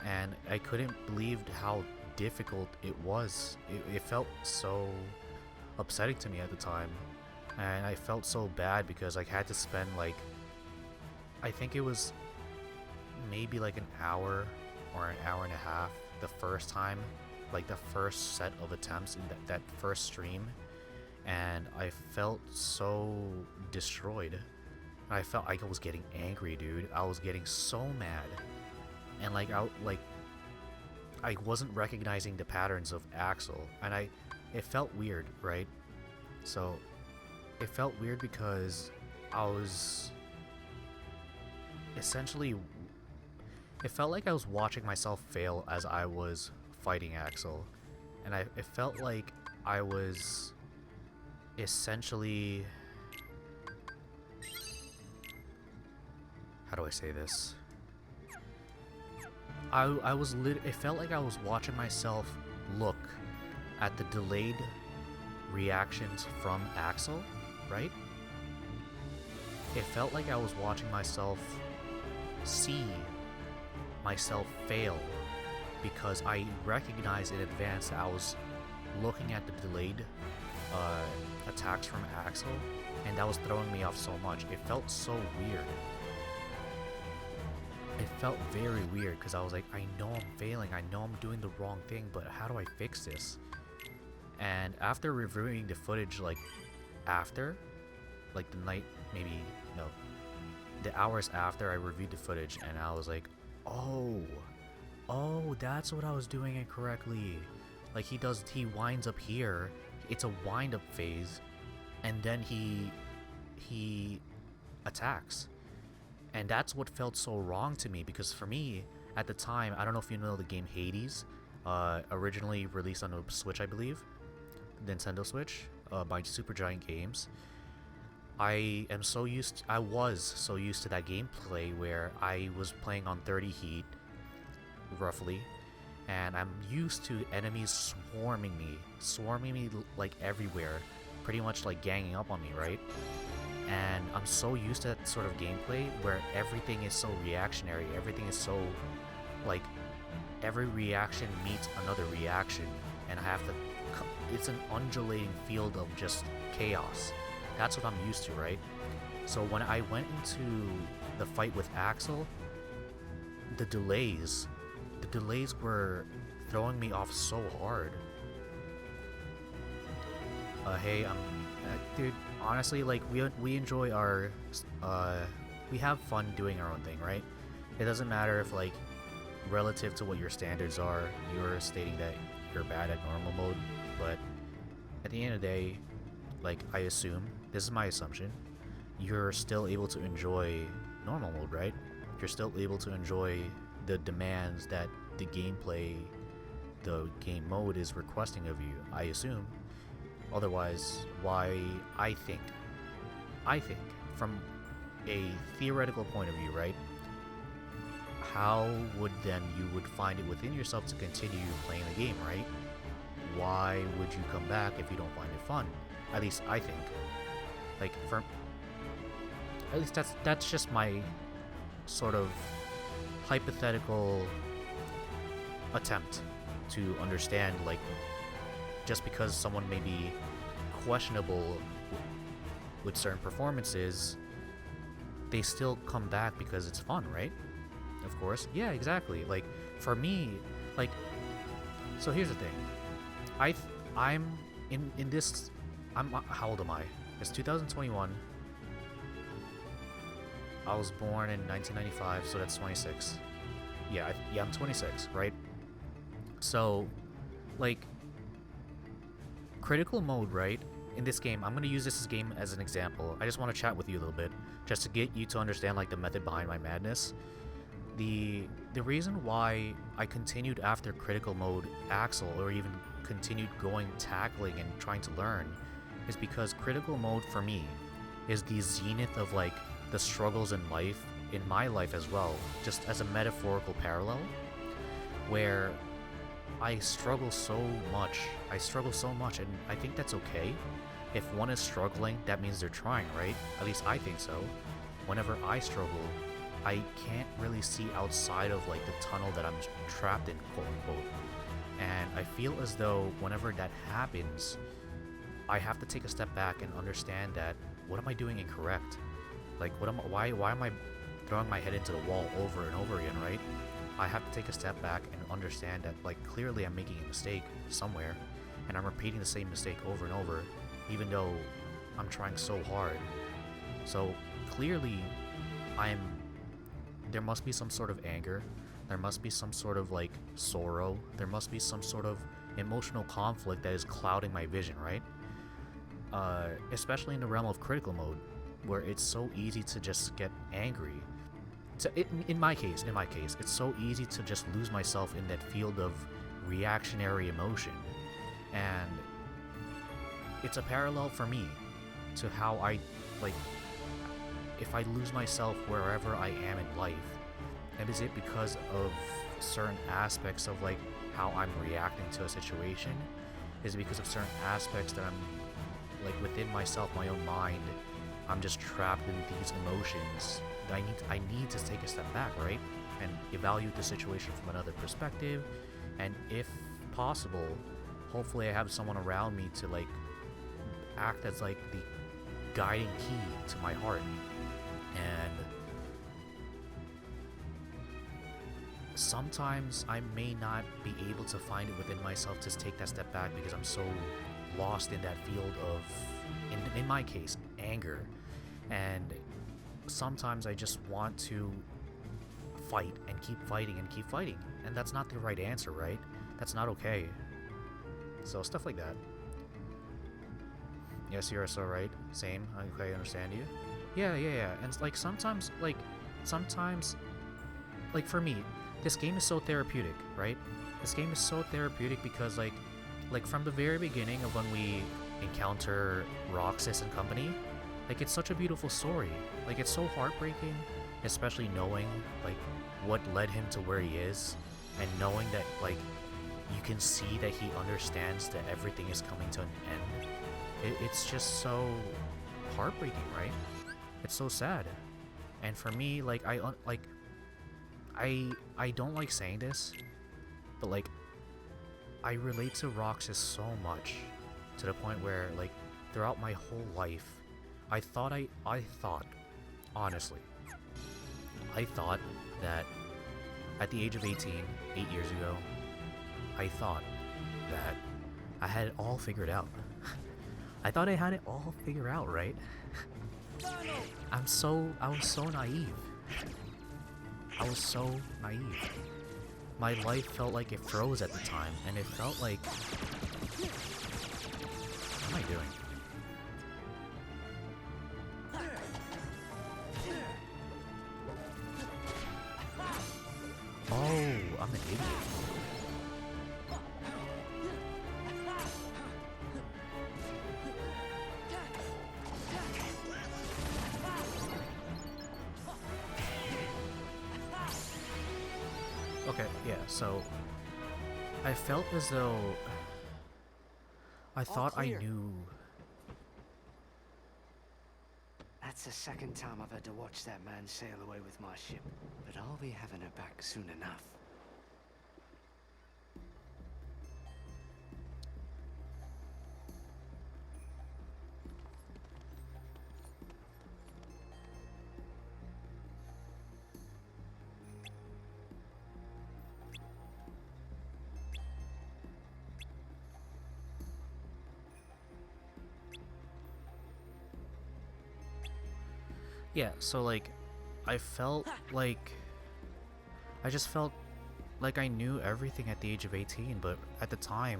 And I couldn't believe how difficult it was. It felt so upsetting to me at the time. And I felt so bad because I had to spend like, I think it was maybe like an hour or an hour and a half the first time, like the first set of attempts in that first stream. And I felt so destroyed. I felt like I was getting angry, dude. I was getting so mad. And like I wasn't recognizing the patterns of Axel, and it felt weird, right? So it felt weird because I was essentially, it felt like I was watching myself fail as I was fighting Axel, and it felt like I was essentially, how do I say this? It felt like I was watching myself look at the delayed reactions from Axel, right? It felt like I was watching myself see myself fail because I recognized in advance that I was looking at the delayed attacks from Axel, and that was throwing me off so much. It felt so weird. It felt very weird because I was like, I know I'm failing, I know I'm doing the wrong thing, but how do I fix this? And after reviewing the footage, like after, like the night, maybe, no, the hours after I reviewed the footage, and I was like, oh, that's what I was doing incorrectly. Like he winds up here, it's a wind up phase, and then he attacks. And that's what felt so wrong to me, because for me, at the time, I don't know if you know the game Hades, originally released on the Switch, I believe, Nintendo Switch, by Supergiant Games. I was so used to that gameplay where I was playing on 30 heat, roughly, and I'm used to enemies swarming me like everywhere, pretty much like ganging up on me, right? And I'm so used to that sort of gameplay where everything is so reactionary, everything is so, like, every reaction meets another reaction, and I have to, it's an undulating field of just chaos. That's what I'm used to, right? So when I went into the fight with Axel, the delays were throwing me off so hard. Hey, dude, honestly, like, we enjoy our, we have fun doing our own thing, right? It doesn't matter if, like, relative to what your standards are, you're stating that you're bad at normal mode, but at the end of the day, like, I assume, this is my assumption, you're still able to enjoy normal mode, right? You're still able to enjoy the demands that the gameplay, the game mode is requesting of you, I assume. Otherwise, why, I think, from a theoretical point of view, right? How would then you would find it within yourself to continue playing the game, right? Why would you come back if you don't find it fun? At least I think. Like, at least that's just my sort of hypothetical attempt to understand, like, just because someone may be questionable with certain performances, they still come back because it's fun, right? Of course. Yeah, exactly. Like, for me, like, so here's the thing. I'm in this, how old am I? It's 2021. I was born in 1995, so that's 26. Yeah, I'm 26, right? So, like, critical mode, right? In this game, I'm going to use this game as an example. I just want to chat with you a little bit, just to get you to understand, like, the method behind my madness. The reason why I continued after critical mode Axel, or even continued going tackling and trying to learn, is because critical mode for me is the zenith of, like, the struggles in life, in my life as well, just as a metaphorical parallel, where I struggle so much, and I think that's okay. If one is struggling, that means they're trying, right? At least I think so. Whenever I struggle, I can't really see outside of, like, the tunnel that I'm trapped in, quote unquote. And I feel as though whenever that happens, I have to take a step back and understand that, what am I doing incorrect? Like, why am I throwing my head into the wall over and over again, right? I have to take a step back and understand that, like, clearly I'm making a mistake somewhere, and I'm repeating the same mistake over and over, even though I'm trying so hard. So clearly there must be some sort of anger, there must be some sort of, like, sorrow, there must be some sort of emotional conflict that is clouding my vision, right? Especially in the realm of critical mode, where it's so easy to just get angry. In my case, it's so easy to just lose myself in that field of reactionary emotion. And it's a parallel for me to how I, like, if I lose myself wherever I am in life, and is it because of certain aspects of, like, how I'm reacting to a situation? Is it because of certain aspects that I'm, like, within myself, my own mind, I'm just trapped in these emotions? I need to take a step back, right? And evaluate the situation from another perspective. And if possible, hopefully I have someone around me to, like, act as, like, the guiding key to my heart. And sometimes I may not be able to find it within myself to take that step back because I'm so lost in that field of, in my case, anger. And sometimes I just want to fight and keep fighting and keep fighting. And that's not the right answer, right? That's not okay. So stuff like that. Yes, you're so right. Same. Okay, I understand you. Yeah. And it's like sometimes, like for me, this game is so therapeutic, right? This game is so therapeutic because, like from the very beginning of when we encounter Roxas and company, like, it's such a beautiful story. Like, it's so heartbreaking, especially knowing, like, what led him to where he is, and knowing that, like, you can see that he understands that everything is coming to an end. It's just so heartbreaking, right? It's so sad. And for me, like, I don't like saying this, but, like, I relate to Roxas so much, to the point where, like, throughout my whole life, I thought, honestly, I thought that at the age of 18, 8 years ago, I thought that I had it all figured out. I thought I had it all figured out, right? I was so naive. I was so naive. My life felt like it froze at the time, and it felt like... What am I doing? Oh, I'm an idiot. Okay, yeah, so I felt as though I thought I clear. knew. That's the second time I've had to watch that man sail away with my ship, but I'll be having her back soon enough. Yeah, so like, I felt like, I just felt like I knew everything at the age of 18, but at the time,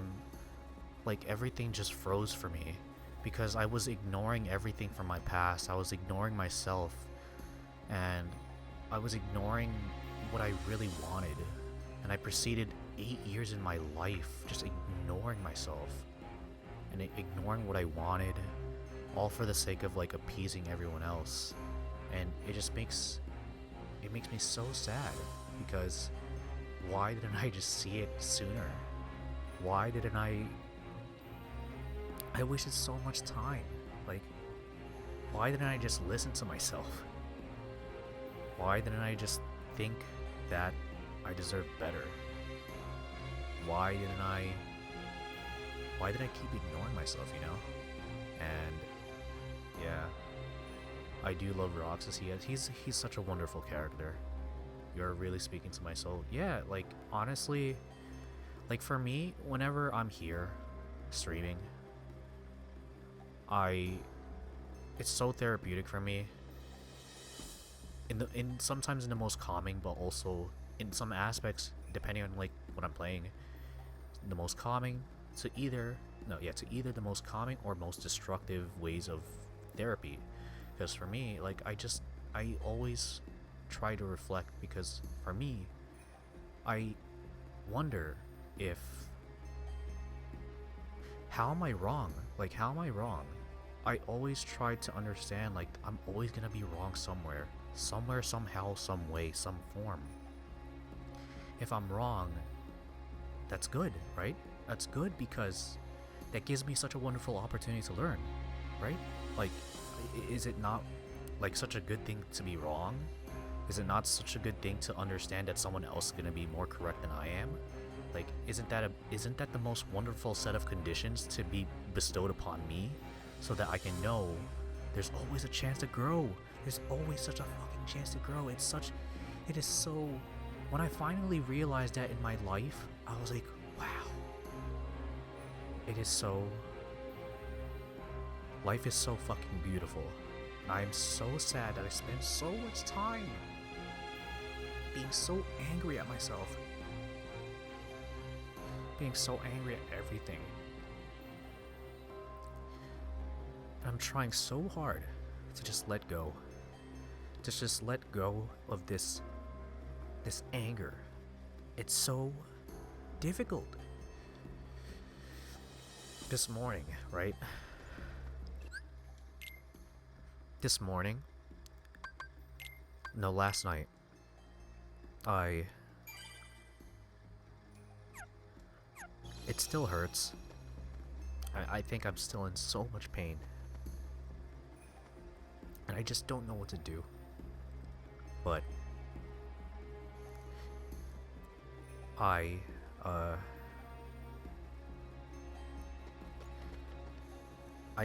like everything just froze for me because I was ignoring everything from my past. I was ignoring myself, and I was ignoring what I really wanted, and I proceeded 8 years in my life just ignoring myself and ignoring what I wanted, all for the sake of like appeasing everyone else. And it just makes me so sad because why didn't I just see it sooner? Why didn't I wasted so much time. Like, why didn't I just listen to myself? Why didn't I just think that I deserve better? Why did I keep ignoring myself, you know? And yeah, I do love Roxas. He's such a wonderful character. You're really speaking to my soul. Yeah, like honestly, like for me, whenever I'm here streaming, it's so therapeutic for me. Sometimes in the most calming, but also in some aspects, depending on like what I'm playing, the most calming to either the most calming or most destructive ways of therapy. Because for me, like I always try to reflect, because for me, I wonder if how am I wrong? Like, how am I wrong? I always try to understand, like, I'm always gonna be wrong somewhere, somehow, some way, some form. If I'm wrong, that's good, right? That's good, because that gives me such a wonderful opportunity to learn, right? Like, is it not like such a good thing to be wrong? Is it not such a good thing to understand that someone else is gonna be more correct than I am? Like, isn't that the most wonderful set of conditions to be bestowed upon me, so that I can know there's always a chance to grow. There's always such a fucking chance to grow. It is so. When I finally realized that in my life, I was like, wow. Life is so fucking beautiful. And I am so sad that I spent so much time being so angry at myself. Being so angry at everything. And I'm trying so hard to just let go. To just let go of this anger. It's so difficult. This morning, right? Last night, it still hurts. I think I'm still in so much pain. And I just don't know what to do. But I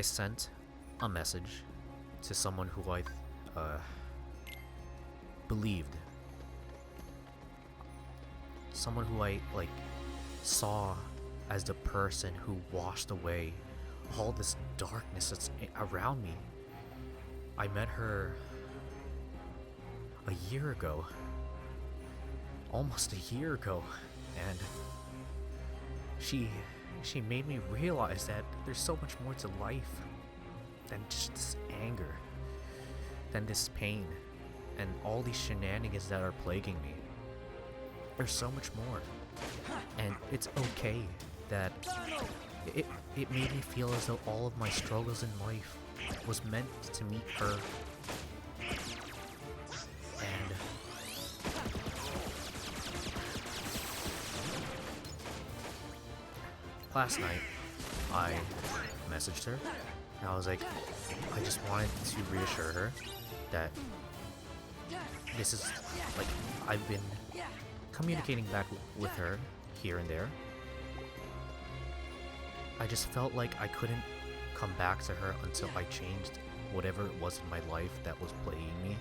sent a message to someone who I believed. Someone who I saw as the person who washed away all this darkness that's around me. I met her a year ago. Almost a year ago. And she made me realize that there's so much more to life than just this anger, than this pain, and all these shenanigans that are plaguing me. There's so much more. And it's okay that it made me feel as though all of my struggles in life was meant to meet her. And last night, I messaged her, and I was like, I just wanted to reassure her that this is, like, I've been communicating back with her here and there. I just felt like I couldn't come back to her until I changed whatever it was in my life that was plaguing me,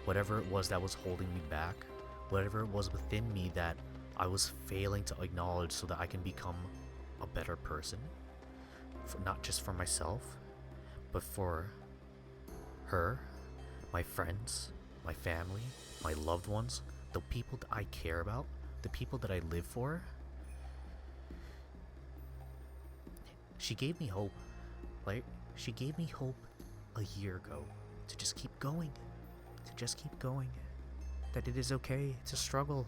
whatever it was that was holding me back, whatever it was within me that I was failing to acknowledge so that I can become a better person, not just for myself, but for her, my friends, my family, my loved ones, the people that I care about, the people that I live for. She gave me hope. Like, she gave me hope a year ago to just keep going. To just keep going. That it is okay to struggle.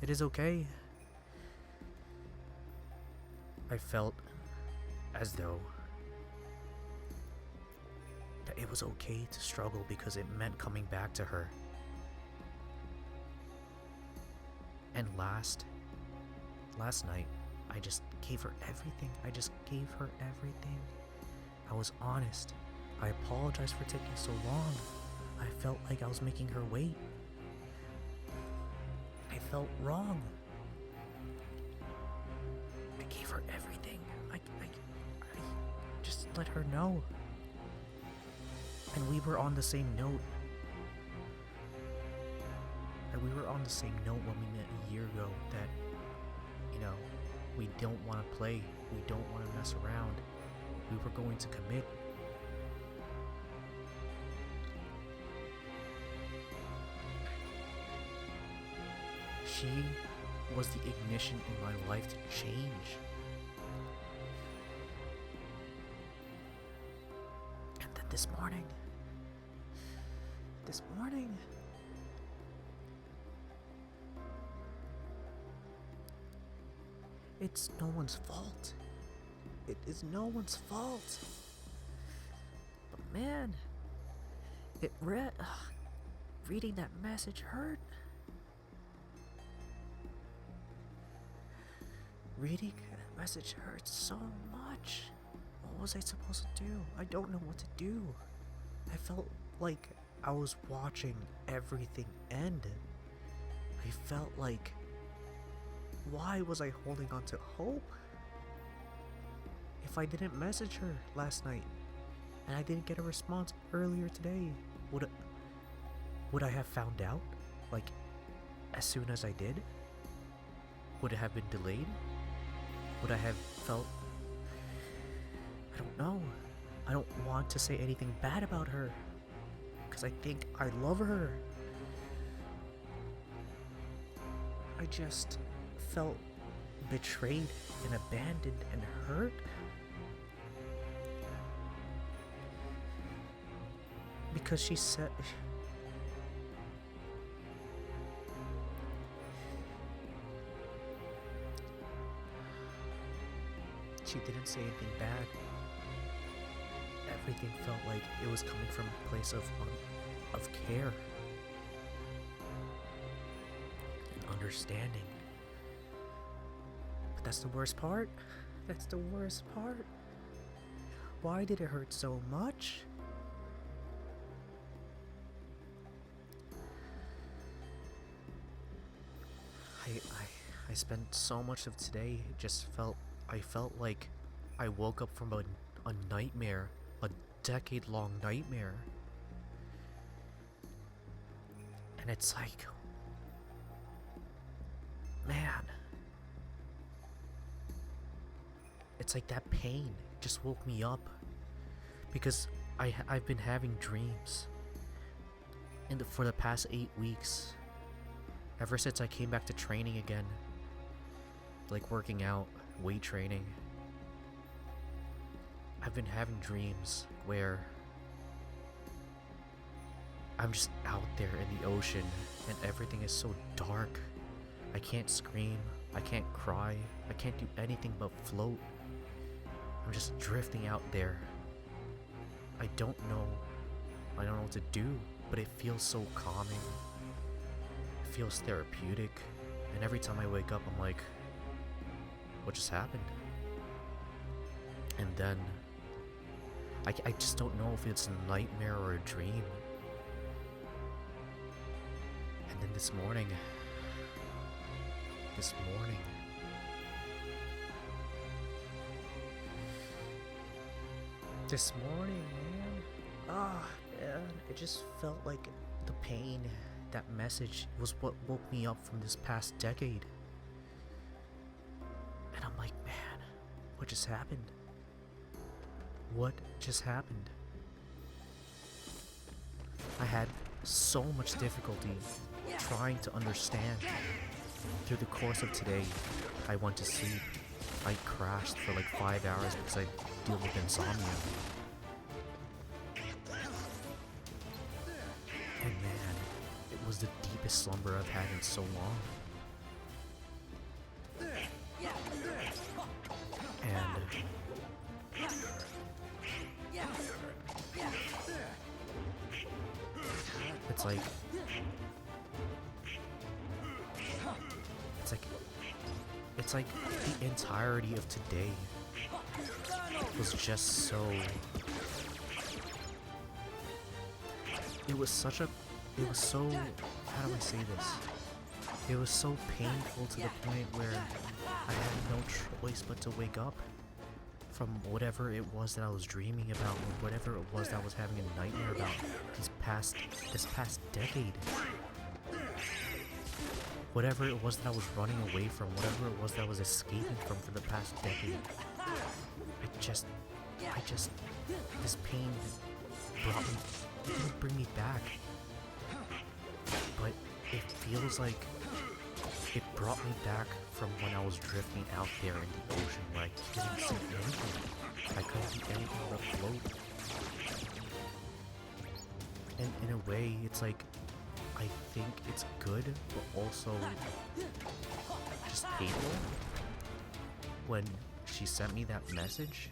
It is okay. I felt as though that it was okay to struggle because it meant coming back to her. And last night, I just gave her everything. I just gave her everything. I was honest. I apologized for taking so long. I felt like I was making her wait. I felt wrong. I gave her everything. I just let her know. And we were on the same note. And we were on the same note when we met a year ago that, you know, we don't want to play. We don't want to mess around. We were going to commit. She was the ignition in my life to change. And then this morning, it's no one's fault. It is no one's fault. But man, reading that message hurt. Reading that message hurts so much. What was I supposed to do? I don't know what to do. I felt like I was watching everything end. I felt like, why was I holding on to hope? If I didn't message her last night and I didn't get a response earlier today, would I have found out? Like, as soon as I did? Would it have been delayed? Would I have felt... I don't know. I don't want to say anything bad about her, because I think I love her. I just felt betrayed and abandoned and hurt. Because she said... She didn't say anything bad. Everything felt like it was coming from a place of care and understanding. But that's the worst part. That's the worst part. Why did it hurt so much? I spent so much of today, I felt like I woke up from a nightmare, a decade-long nightmare. And it's like, man, it's like that pain just woke me up, because I've been having dreams for the past 8 weeks, ever since I came back to training again, like working out, weight training. I've been having dreams where I'm just out there in the ocean and everything is so dark. I can't scream, I can't cry, I can't do anything but float. I'm just drifting out there. I don't know what to do, but it feels so calming. It feels therapeutic, and every time I wake up I'm like, what just happened? And then I just don't know if it's a nightmare or a dream. And then this morning, man. Ah, man, it just felt like the pain, that message was what woke me up from this past decade. And I'm like, man, what just happened? What just happened? I had so much difficulty trying to understand. Through the course of today, I went to sleep. I crashed for like 5 hours because I deal with insomnia. And man, it was the deepest slumber I've had in so long. And it's like the entirety of today was just so, it was so, how do I say this? It was so painful to the point where I had no choice but to wake up from whatever it was that I was dreaming about, or whatever it was that I was having a nightmare about this past decade. Whatever it was that I was running away from, whatever it was that I was escaping from for the past decade. This pain didn't bring me back. But it feels like it brought me back from when I was drifting out there in the ocean where I couldn't see anything. I couldn't see anything but float. And in a way, it's like, I think it's good, but also just painful. When she sent me that message,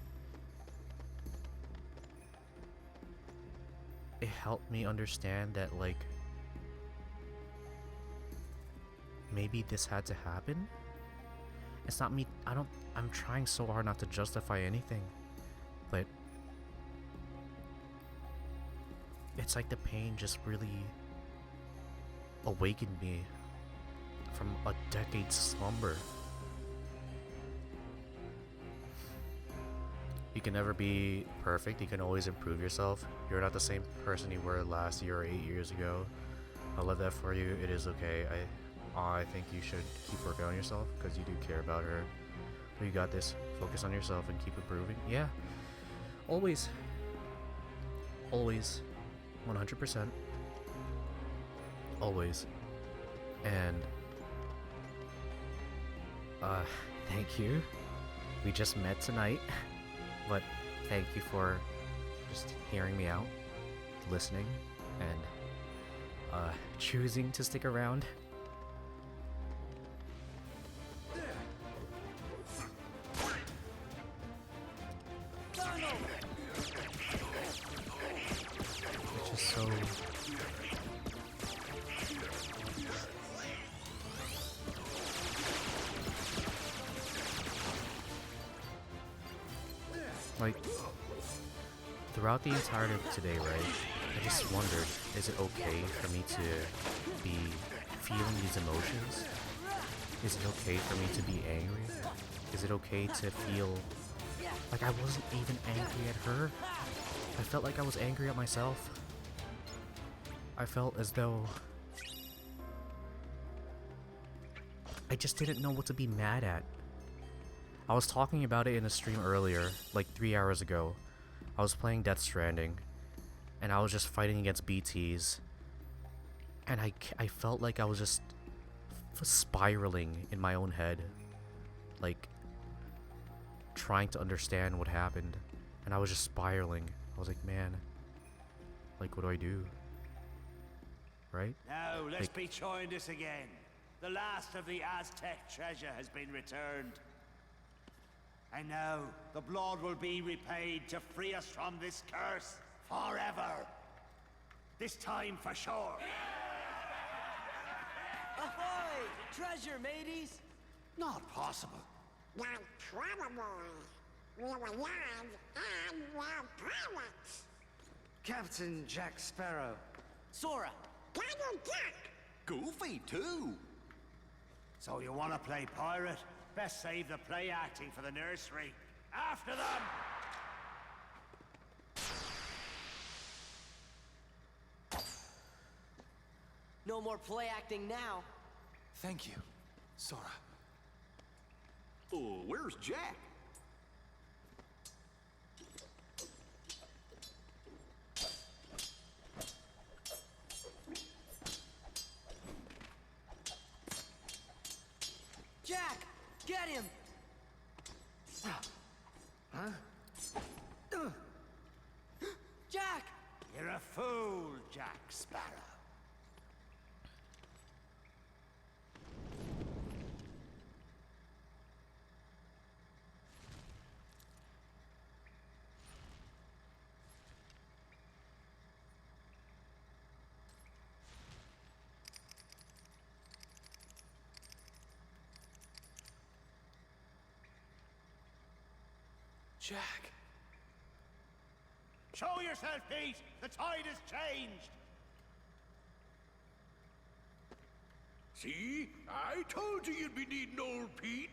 it helped me understand that, like, maybe this had to happen. It's not me, I'm trying so hard not to justify anything, but it's like the pain just really awakened me from a decade's slumber. You can never be perfect, you can always improve yourself. You're not the same person you were last year or 8 years ago. I love that for you, it is okay. I think you should keep working on yourself because you do care about her. But you got this, focus on yourself and keep improving. Yeah, always, 100%. Always. And thank you. We just met tonight, but thank you for just hearing me out, listening, and choosing to stick around. Which is so like, throughout the entirety of today, right, I just wondered, is it okay for me to be feeling these emotions? Is it okay for me to be angry? Is it okay to feel like I wasn't even angry at her? I felt like I was angry at myself. I felt as though I just didn't know what to be mad at. I was talking about it in a stream earlier, like 3 hours ago. I was playing Death Stranding, and I was just fighting against BTs, and I felt like I was just spiraling in my own head, like trying to understand what happened, and I was just spiraling. I was like, man, like, what do I do? Right? Now, let's like, be trying this again. The last of the Aztec treasure has been returned. And now, the blood will be repaid to free us from this curse forever. This time for sure. Ahoy! Treasure, mateys! Not possible. Not probable. We're alive and we're pirates. Captain Jack Sparrow. Sora. Donald Duck. Goofy, too. So you want to play pirate? Best save the play acting for the nursery. After them! No more play acting now. Thank you, Sora. Oh, where's Jack? Jack, get him! Huh? Jack! You're a fool, Jack Sparrow. Jack. Show yourself, Pete! The tide has changed! See? I told you you'd be needing old Pete.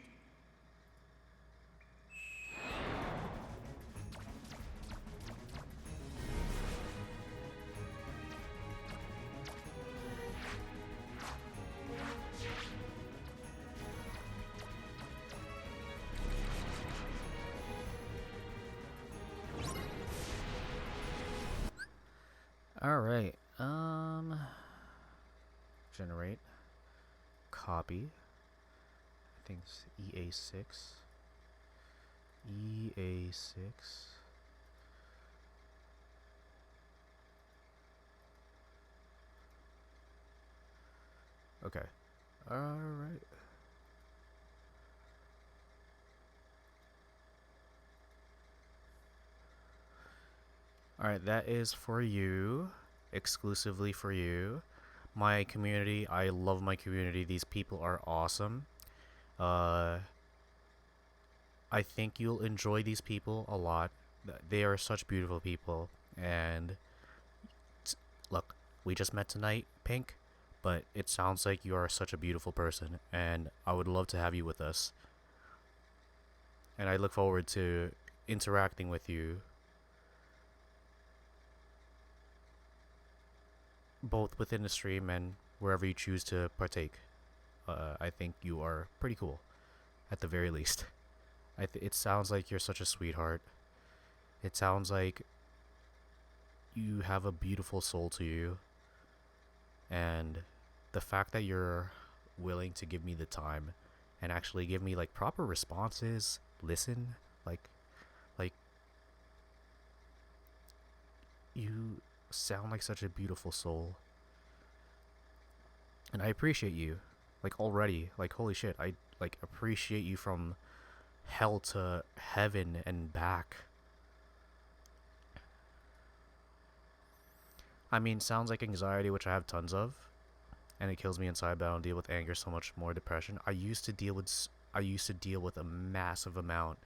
All right. Generate. Copy. I think it's EA6. EA6. Okay. All right. Alright, that is for you. Exclusively for you. My community, I love my community. These people are awesome. I think you'll enjoy these people a lot. They are such beautiful people. And look, we just met tonight, Pink, but it sounds like you are such a beautiful person, and I would love to have you with us. And I look forward to interacting with you, both within the stream and wherever you choose to partake. I think you are pretty cool, at the very least. It sounds like you're such a sweetheart. It sounds like you have a beautiful soul to you. And the fact that you're willing to give me the time and actually give me like proper responses, listen, like you sound like such a beautiful soul. And I appreciate you. Like already, like holy shit, I like appreciate you from hell to heaven and back. I mean, sounds like anxiety, which I have tons of, and it kills me inside, but I don't deal with anger so much more. Depression. I used to deal with a massive amount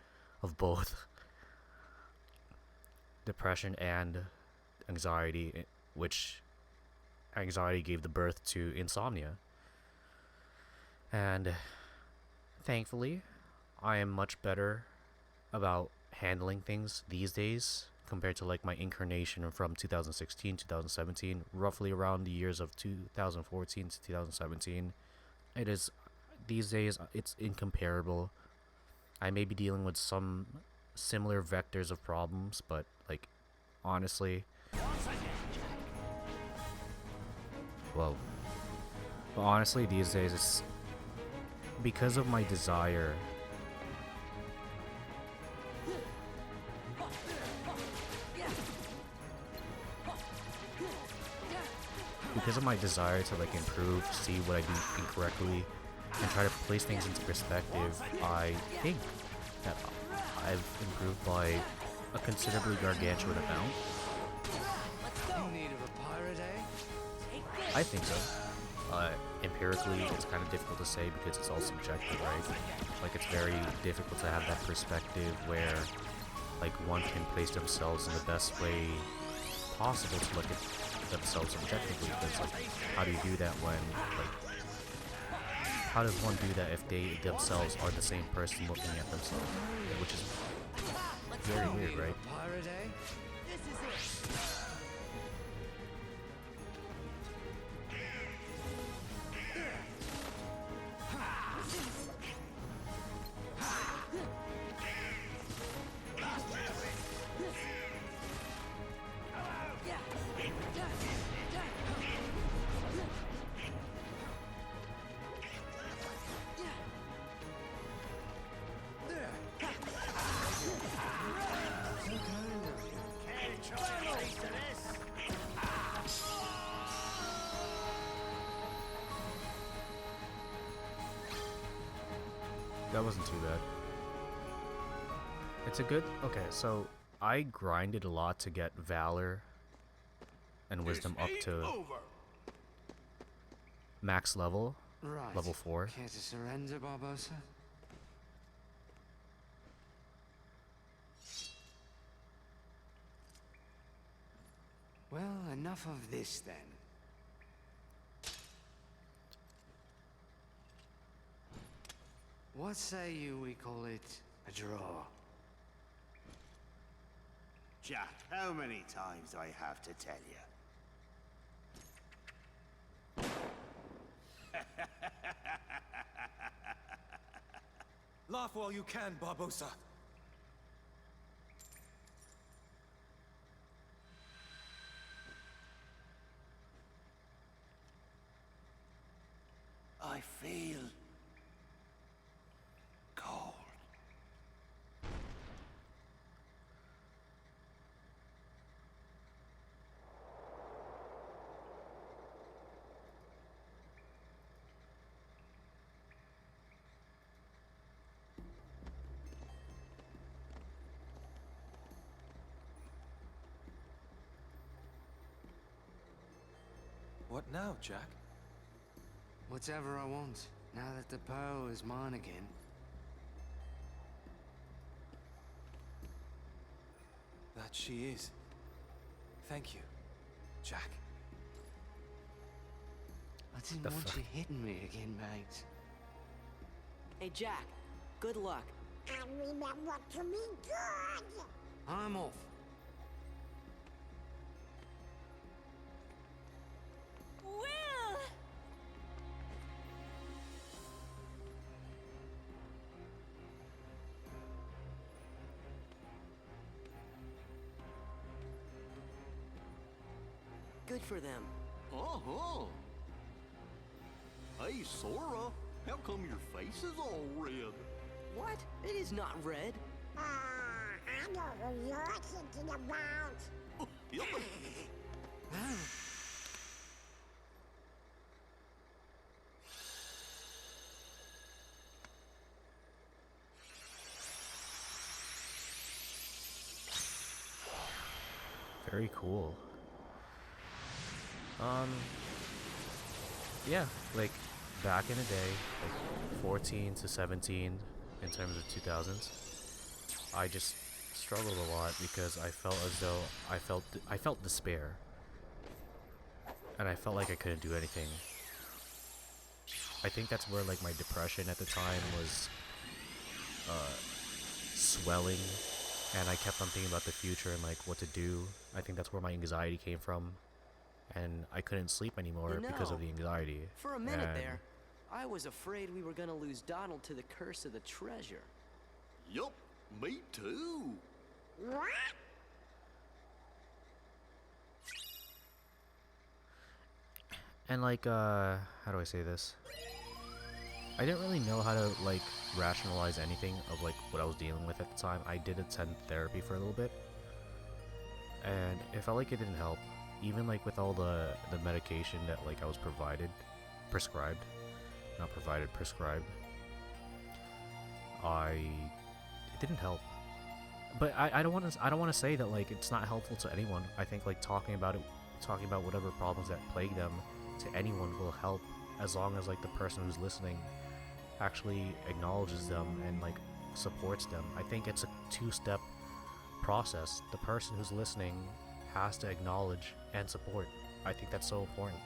of both depression and anxiety, which anxiety gave the birth to insomnia. And thankfully, I am much better about handling things these days compared to like my incarnation from 2016, 2017, roughly around the years of 2014 to 2017. It is, these days, it's incomparable. I may be dealing with some similar vectors of problems, but like, honestly, well, but honestly, these days it's because of my desire. Because of my desire to like improve, see what I do incorrectly, and try to place things into perspective, I think that I've improved by a considerably gargantuan amount. In need of a pirate, eh? I think so. Empirically, it's kind of difficult to say because it's all subjective, right? Like, it's very difficult to have that perspective where like one can place themselves in the best way possible to look at themselves objectively. Because like, how do you do that when like, how does one do that if they themselves are the same person looking at themselves? Which is very weird, right? Pirate, eh? That wasn't too bad. It's a good... Okay, so I grinded a lot to get Valor and Wisdom up to max level, Right. level 4. Care to surrender, Barbosa? Well, enough of this then. What say you we call it a draw? Jack, how many times do I have to tell you? Laugh while you can, Barbosa. I feel cold. What now, Jack? Whatever I want, now that the pearl is mine again. That she is. Thank you, Jack. I didn't want you hitting me again, mate. Hey, Jack. Good luck. And remember to be good. I'm off. Will! Good for them. Uh-huh. Hey, Sora, how come your face is all red? What? It is not red. I know who you're thinking about. Yep. Very cool. Yeah, like back in the day, like 14 to 17 in terms of 2000s, I just struggled a lot because I felt as though I felt despair, and I felt like I couldn't do anything. I think that's where like my depression at the time was swelling, and I kept on thinking about the future and like what to do. I think that's where my anxiety came from, and I couldn't sleep anymore because of the anxiety. For a minute And there, I was afraid we were gonna lose Donald to the curse of the treasure. Yup, me too. What? And like, how do I say this? I didn't really know how to like rationalize anything of like what I was dealing with at the time. I did attend therapy for a little bit, and it felt like it didn't help. Even like with all the medication that like I was prescribed, it didn't help. But I don't want to say that like it's not helpful to anyone. I think like talking about whatever problems that plague them to anyone will help, as long as like the person who's listening actually acknowledges them and like supports them. I think it's a two-step process. The person who's listening has to acknowledge and support. I think that's so important.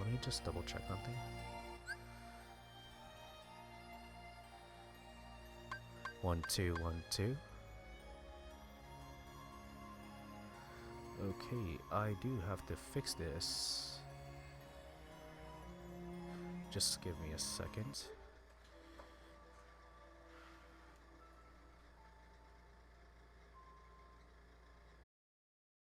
Let me just double check something. One, two, 1, 2. Okay, I do have to fix this. Just give me a second.